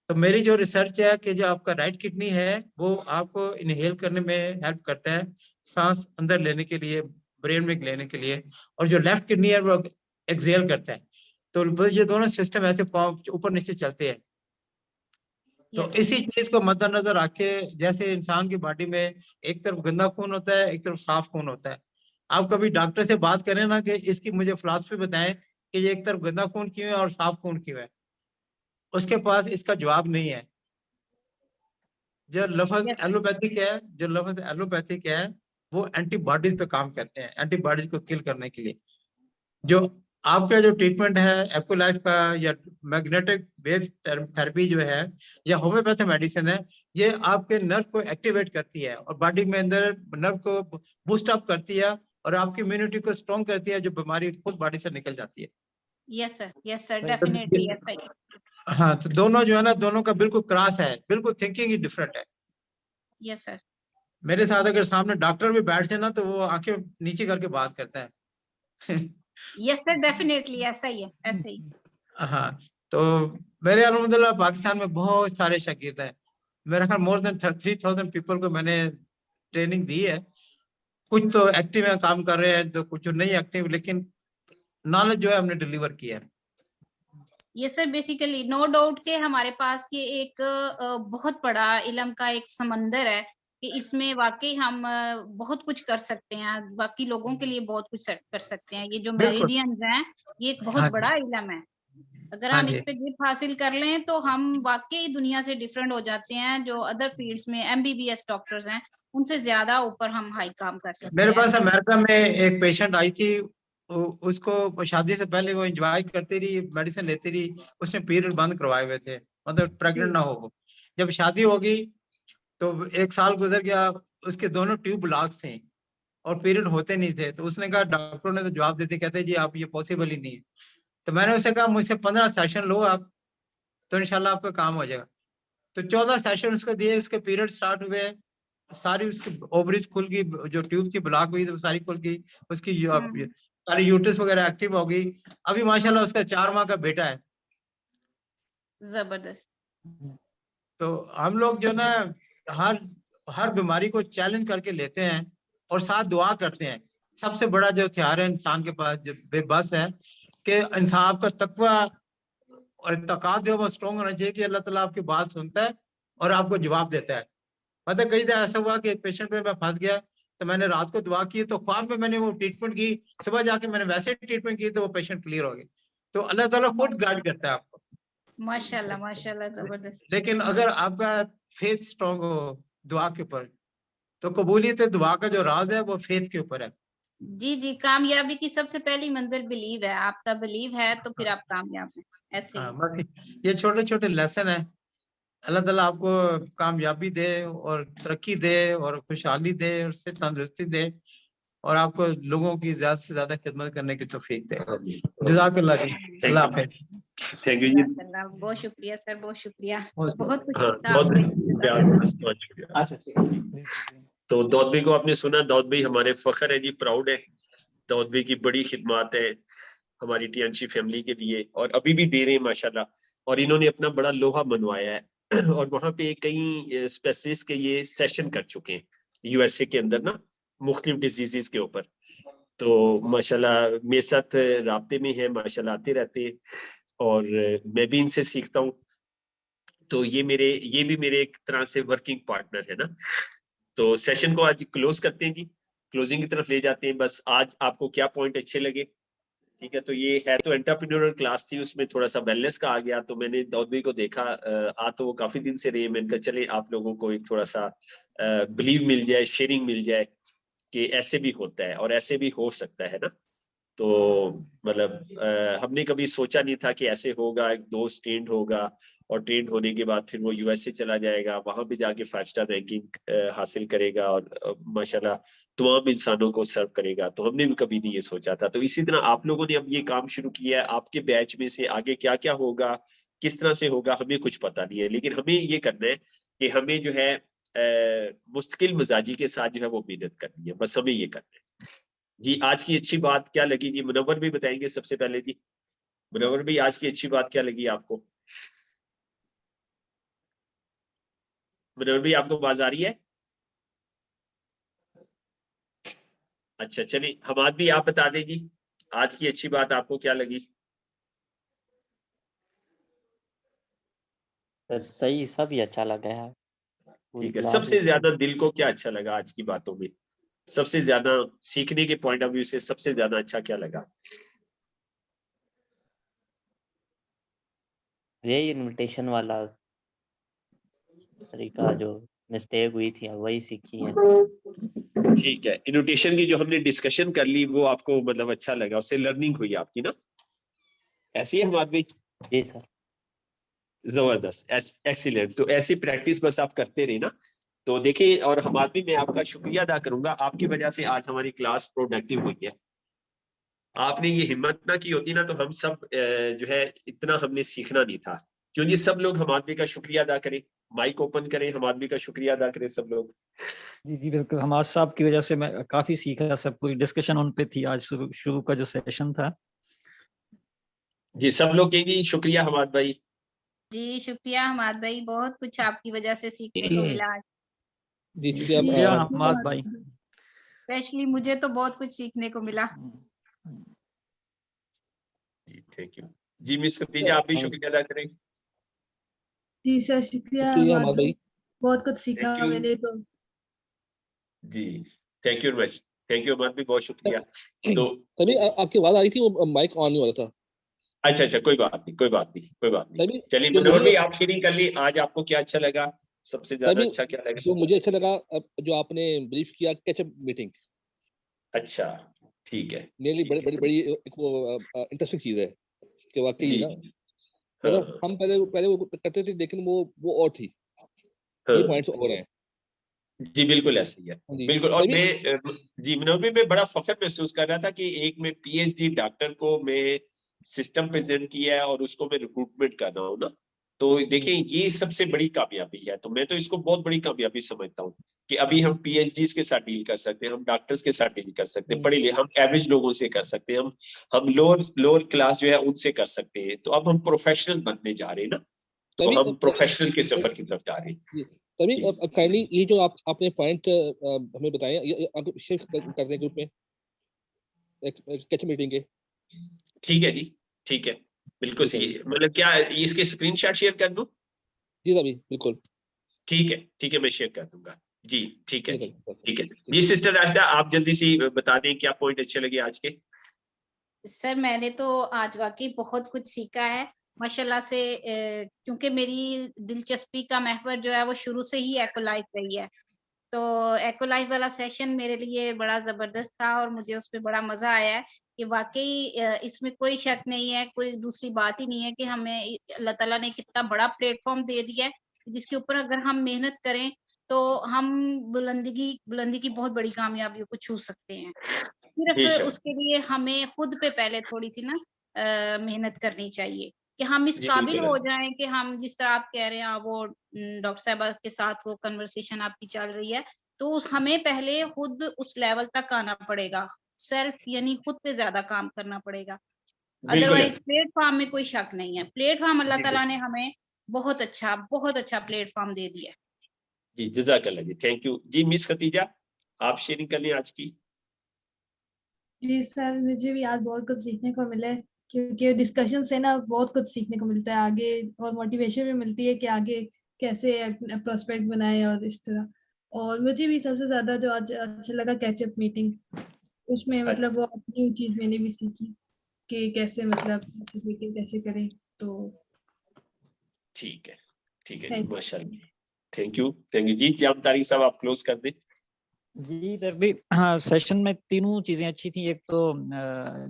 तो मेरी जो रिसर्च है कि जो आपका राइट किडनी है वो आपको इनहेल करने में हेल्प करता है, सांस अंदर लेने के लिए, ब्रेन में लेने के लिए। और जो लेफ्ट किडनी है वो एक्सहेल करता है। तो ये दोनों सिस्टम ऐसे ऊपर नीचे चलते हैं। तो यस इसी चीज को मद्देनजर रख के, जैसे इंसान की बॉडी में एक तरफ गंदा खून होता है, एक तरफ साफ खून होता है। आप कभी डॉक्टर से बात करें ना कि इसकी मुझे फिलॉसफी बताएं कि ये एक तरफ गंदा खून क्यों है और साफ खून क्यों है, उसके पास इसका जवाब नहीं है। जो लफ्ज यस एलोपैथिक है, जो लफ्ज एलोपैथिक है, वो एंटीबॉडीज पे काम करते हैं, एंटीबॉडीज को किल करने के लिए। जो आपका जो ट्रीटमेंट है एक्वालाइफ का, या मैग्नेटिक वेव थेरेपी जो है, या होम्योपैथी मेडिसिन है, ये आपके नर्व को एक्टिवेट करती है और बॉडी में अंदर नर्व को बूस्ट अप करती है और आपकी इम्यूनिटी को स्ट्रॉन्ग करती है, जो बीमारी खुद बॉडी से निकल जाती है। Yes sir. यस सर, सही। डेफिनेटली ऐसा ही। हाँ, तो दोनों जो है ना, दोनों का बिल्कुल क्रॉस है, बिल्कुल थिंकिंग ही डिफरेंट है। Yes sir. मेरे साथ अगर सामने डॉक्टर भी बैठ जाए ना, तो वो आंखें नीचे करके बात करता है। यस सर, डेफिनेटली ऐसा ही है, ऐसा ही। हाँ, तो मेरे अल्हम्दुलिल्लाह पाकिस्तान में बहुत सारे शागिर्द हैं। मेरा ख्याल मोर देन 3000 पीपल को मैंने ट्रेनिंग दी है। कुछ तो एक्टिव में काम कर रहे हैं, तो कुछ नहीं एक्टिव, लेकिन नॉलेज जो है हमने डिलीवर किया है। ये सर बेसिकली नो डाउट के हमारे पास ये एक बहुत बड़ा इल्म का एक समंदर है कि इसमें वाकई हम बहुत कुछ कर सकते हैं, बाकी लोगों के लिए बहुत कुछ कर सकते हैं। ये जो बिल्कुल। मेरिडियंस हैं, ये एक बहुत हाँ जी, बड़ा इल्म है। अगर हाँ हम जी, इस पे ग्रिप हासिल कर लें तो हम वाकई दुनिया से डिफरेंट हो जाते हैं। जो अदर फील्ड्स में एमबीबीएस डॉक्टर्स हैं, उनसे ज्यादा ऊपर हम हाई काम कर सकते मेरे हैं। पास अमेरिका में एक पेशेंट आई थी। उसको शादी से पहले वो एंजॉय करती रही, मेडिसिन लेती रही, उसने पीरियड बंद करवाए हुए थे, मतलब प्रेग्नेंट जी ना हो वो। जब शादी होगी तो 1 साल गुजर गया, उसके दोनों ट्यूब ब्लॉक थे और पीरियड होते नहीं थे। तो उसने कहा, डॉक्टर ने तो जवाब देते कहते जी आप ये पॉसिबल ही नहीं है। तो मैंने उसे कहा मुझसे 15 सेशन लो आप, तो इंशाल्लाह आपका काम हो जाएगा। तो 14 सेशन उसको दिए, उसके पीरियड स्टार्ट हुए, सारी उसकी ओवरीज खुल गई, जो ट्यूब थी ब्लॉक हुई तो सारी खुल गई, उसकी सारी यूट्रस वगैरह एक्टिव हो गई। अभी माशाल्लाह उसका 4 माह का बेटा है। जबरदस्त। तो हम लोग जो ना हर हर बीमारी को चैलेंज करके लेते हैं और साथ दुआ करते हैं। सबसे बड़ा जो हथियार है इंसान के पास जो बेबस है कि इंसान का तकवा और तकात जो वो स्ट्रॉन्ग होना चाहिए कि अल्लाह ताला आपकी बात सुनता है और आपको जवाब देता है। मतलब कई दफा ऐसा हुआ कि एक पेशेंट पे मैं फंस गया, तो मैंने रात को दुआ की, तो ख्वाब में मैंने वो ट्रीटमेंट की, सुबह जाके मैंने वैसे ट्रीटमेंट की तो वो पेशेंट क्लियर हो गया। तो अल्लाह ताला खुद गाइड करता है आपको। माशाल्लाह माशाल्लाह, जबरदस्त। लेकिन अगर आपका फेथ स्ट्रॉन्ग हो दुआ के ऊपर, तो कबूलियत दुआ का जो राज है वो फेथ के ऊपर है। जी जी, कामयाबी की सबसे पहली मंजिल बिलीव है। आपका बिलीव है तो फिर आप कामयाब हैं, ऐसे हाँ, ही। बस ये छोटे छोटे लेसन है। अल्लाह ताला आपको कामयाबी दे और तरक्की दे और खुशहाली दे और से तंदुरुस्ती दे और आपको लोगों की ज्यादा से ज्यादा खिदमत करने की तौफीक दे। जज़ाकल्लाह जी। अल्लाह हाफ़िज़। थैंक यू जी। जज़ाकल्लाह, बहुत शुक्रिया सर, बहुत शुक्रिया। बहुत कुछ हाँ, सीखा बहुत आपने। बहुत शुक्रिया। तो दाऊद भाई को आपने सुना, दाऊद भाई हमारे फख्र है जी, प्राउड है। दाऊद भाई की बड़ी खिदमत है हमारी टीएनसी फैमिली के लिए और अभी भी दे रहे हैं माशाल्लाह। और इन्होंने अपना बड़ा लोहा मनवाया है और वहां पे कई स्पेशलिस्ट के ये सेशन कर चुके हैं यूएसए के अंदर ना, मुख्तलिफ डिजीजेस के ऊपर। तो माशाल्लाह मेरे साथ राब्ते में है, माशाल्लाह आते रहते हैं और मैं भी इनसे सीखता हूँ। तो ये भी मेरे एक तरह से वर्किंग पार्टनर है ना। तो सेशन को आज क्लोज करते हैं जी, क्लोजिंग की तरफ ले जाते हैं। बस आज आपको क्या पॉइंट अच्छे लगे, ठीक है। तो ये है तो एंटरप्रेन्योरल क्लास थी, उसमें थोड़ा सा वेलनेस का आ गया। तो मैंने दाऊद भाई को देखा, आ तो वो काफी दिन से रहे, मैंने कहा चले आप लोगों को एक थोड़ा सा बिलीव मिल जाए, शेयरिंग मिल जाए कि ऐसे भी होता है और ऐसे भी हो सकता है ना। तो मतलब हमने कभी सोचा नहीं था कि ऐसे होगा, एक दोस्त ट्रेंड होगा और ट्रेंड होने के बाद फिर वो यूएसए चला जाएगा, वहां पे जाके 5 स्टार रैंकिंग हासिल करेगा और माशाल्लाह तमाम इंसानों को सर्व करेगा। तो हमने भी कभी नहीं ये सोचा था। तो इसी तरह आप लोगों ने अब ये काम शुरू किया है, आपके बैच में से आगे क्या क्या होगा, किस तरह से होगा, हमें कुछ पता नहीं है। लेकिन हमें ये करना है कि हमें जो है मुस्तकिल मिजाजी के साथ जो है वो मेहनत करनी है, बस हमें ये करना है जी। आज की अच्छी बात क्या लगी जी, मुनव्वर भी बताएंगे सबसे पहले जी। मुनव्वर भी आज की अच्छी बात क्या लगी आपको? मुनव्वर भी आपको आवाज आ रही है? अच्छा चलिए, हमाद भी आप बता दें जी, आज की अच्छी बात आपको क्या लगी? सर सही, सब ही अच्छा लगा है पूरी ठीक है, क्लास सबसे में। ज्यादा दिल को क्या अच्छा लगा आज की बातों में? सबसे ज्यादा सीखने के पॉइंट ऑफ व्यू से सबसे ज्यादा अच्छा क्या लगा? यही इनविटेशन वाला तरीका, जो मिस्टेक हुई थी वही सीखी है। ठीक है, इन्विटेशन की जो हमने डिस्कशन कर ली वो आपको मतलब अच्छा लगा, उससे लर्निंग हुई आपकी ना, ऐसी है हमाद भाई? जी सर। जबरदस्त, एक्सीलेंट। तो ऐसी प्रैक्टिस बस आप करते रहे ना। तो देखिए, और हमाद भी मैं आपका शुक्रिया अदा करूंगा, आपकी वजह से आज हमारी क्लास प्रोडक्टिव हुई है। आपने ये हिम्मत ना की होती ना तो हम सब जो है इतना हमने सीखना नहीं था। क्यों जी, सब लोग हमादवी का शुक्रिया अदा करें, माइक ओपन करें, हमादवी का शुक्रिया अदा करें सब लोग। जी जी बिल्कुल, हमारे साहब की वजह से मैं काफी सीखा। सब पूरी डिस्कशन उन पे थी आज, शुरू शुरू का जो सेशन था। जी सब लोग कहेंगे शुक्रिया हमाद भाई। जी शुक्रिया हमाद भाई, बहुत कुछ आपकी वजह से सीखने को मिला आज। जी जी, शुक्रिया शुक्रिया शुक्रिया हमाद हमाद भाई। भाई। स्पेशली मुझे तो बहुत कुछ सीखने को मिला। जी थैंक यू जी। मिस खदीजा आप भी शुक्रिया अदा करें। जी सर, शुक्रिया शुक्रिया हमाद हमाद भाई, भाई। बहुत कुछ सीखा थैंक यू मैंने तो। जी, thank you much, thank you Hammad भी, बहुत शुक्रिया। तो तभी आपकी आवाज आ रही थी, वो माइक ऑन नहीं हो रहा था। अच्छा अच्छा, कोई बात नहीं, कोई बात नहीं, कोई बात नहीं। तभी चलिए जो मनोहर मुझे भी आप शेयरिंग कर ली, आज आपको क्या अच्छा लगा, सबसे ज्यादा तभी अच्छा क्या लगा? जो मुझे अच्छा लगा, जो आपने ब्रीफ किया कैचअप मीटिंग, अच्छा ठीक है, मेरे लिए बड़ी ठीक बड़ी है बड़ी एक वो इंटरेस्टिंग चीज है कि वाकई जी। ना, हाँ मतलब हम पहले पहले वो करते थे लेकिन वो और थी, हाँ ये पॉइंट्स और हैं। जी बिल्कुल ऐसे ही है, जी बिल्कुल। और तभी मैं जी मनोज भाई, मैं बड़ा फख्र महसूस कर रहा था कि एक मैं पीएचडी डॉक्टर को मैं सिस्टम प्रेजेंट किया है और उसको मैं रिक्रूटमेंट कर रहा हूँ ना, तो देखिए ये सबसे बड़ी कामयाबी है। तो मैं तो इसको बहुत बड़ी कामयाबी समझता हूँ कि अभी हम पीएचडीज के साथ डील कर सकते हैं, हम डॉक्टर्स के साथ डील कर सकते हैं, पढ़े लिखे हम एवरेज लोगों से कर सकते हैं, हम लोअर क्लास जो है उनसे कर सकते हैं। तो अब हम प्रोफेशनल बनने जा रहे हैं ना, तो तभी हम प्रोफेशनल के सफर की तरफ जा रहे हैं। जी, तभी जी। काइंडली ये जो आपने पॉइंट हमें बताए, ये आप शेयर कर दें ग्रुप में कैच मीटिंग के। ठीक है जी, ठीक है, बिल्कुल ठीक है सही जी, है। मतलब क्या इसके स्क्रीनशॉट शेयर कर दूं? जी तभी बिल्कुल। ठीक है, मैं शेयर कर दूंगा जी। ठीक है ठीक है जी, तभी, ठीक है ठीक जी। सिस्टर राशिदा, आप जल्दी से बता दें क्या पॉइंट अच्छे लगे आज के। सर मैंने तो आज वाकई बहुत कुछ सीखा है माशाल्लाह से, क्योंकि मेरी दिलचस्पी का महवर जो है वो शुरू से ही एक्वालाइफ रही है। तो एक्वालाइफ वाला सेशन मेरे लिए बड़ा ज़बरदस्त था और मुझे उसमें बड़ा मज़ा आया है कि वाक़ई इसमें कोई शक नहीं है, कोई दूसरी बात ही नहीं है कि हमें अल्लाह ताला ने कितना बड़ा प्लेटफ़ॉर्म दे दिया है, जिसके ऊपर अगर हम मेहनत करें, तो हम बुलंदी की बहुत बड़ी कामयाबियों को छू सकते हैं। सिर्फ़ बेशक। उसके लिए हमें खुद पे पहले थोड़ी-सी ना मेहनत करनी चाहिए, कि हम इस जी काबिल बिल्कुल हो है। जाएँ कि हम जिस तरह आप कह रहे हैं, वो डॉक्टर साहिबा के साथ वो कन्वर्सेशन आपकी चल रही है, तो हमें पहले खुद उस लेवल तक आना पड़ेगा। सेल्फ यानी खुद पे ज़्यादा काम करना पड़ेगा। बिल्कुल अदरवाइज़ है। प्लेटफ़ॉर्म में कोई शक नहीं है। प्लेटफ़ॉर्म अल्लाह जी ताला ने बिल्कुल। हमें बहुत अच्छा प्लेटफ़ॉर्म दे दिया है। जी जज़ाकल्लाह जी, थैंक यू जी। मिस खतीजा, आप शेयरिंग कर लें आज की। जी सर, मुझे भी आज बहुत कुछ सीखने को मिला है, क्योंकि डिस्कशन से ना बहुत कुछ सीखने को मिलता है आगे, और मोटिवेशन भी मिलती है कि आगे कैसे प्रोस्पेक्ट बनाए और इस तरह। और मुझे भी सबसे ज़्यादा जो आज अच्छा लगा कैचअप मीटिंग, उसमें मतलब अच्छा, वो न्यू चीज़ मैंने भी सीखी कि कैसे मतलब मीटिंग कैसे करें। तो ठीक है, ठीक है जी, थैंक माशाल्लाह। थैंक यू जी। जाम तारिक साहब, आप क्लोज कर दें। जी इधर भी हाँ, सेशन में तीनों चीजें अच्छी थी। एक तो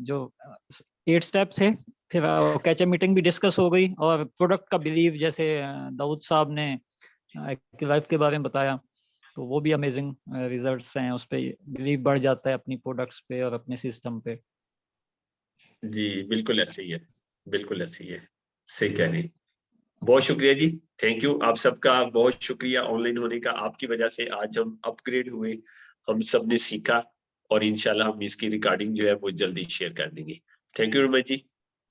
जो 8 स्टेप थे, फिर कैचअप मीटिंग भी डिस्कस हो गई, और प्रोडक्ट का बिलीव जैसे दाऊद साहब ने लाइफ के बारे में बताया, तो वो भी अमेजिंग रिजल्ट्स हैं। उस पे बिलीव बढ़ जाता है अपनी प्रोडक्ट्स पे और अपने सिस्टम पे। जी बिल्कुल ऐसे ही है, बिल्कुल ऐसे ही है, सही कह रही। बहुत शुक्रिया जी, थैंक यू। आप सबका बहुत शुक्रिया ऑनलाइन होने का। आपकी वजह से आज हम अपग्रेड हुए, हम सब ने सीखा, और इंशाल्लाह हम इसकी रिकॉर्डिंग जो है वो जल्दी शेयर कर देंगे। Thank you Raman ji.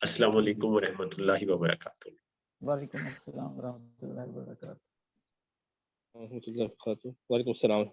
अस्सलाम वालेकुम व रहमतुल्लाहि व बरकातुहू। वालेकुम अस्सलाम व रहमतुल्लाहि व बरकातहू। वालेकुम सलाम।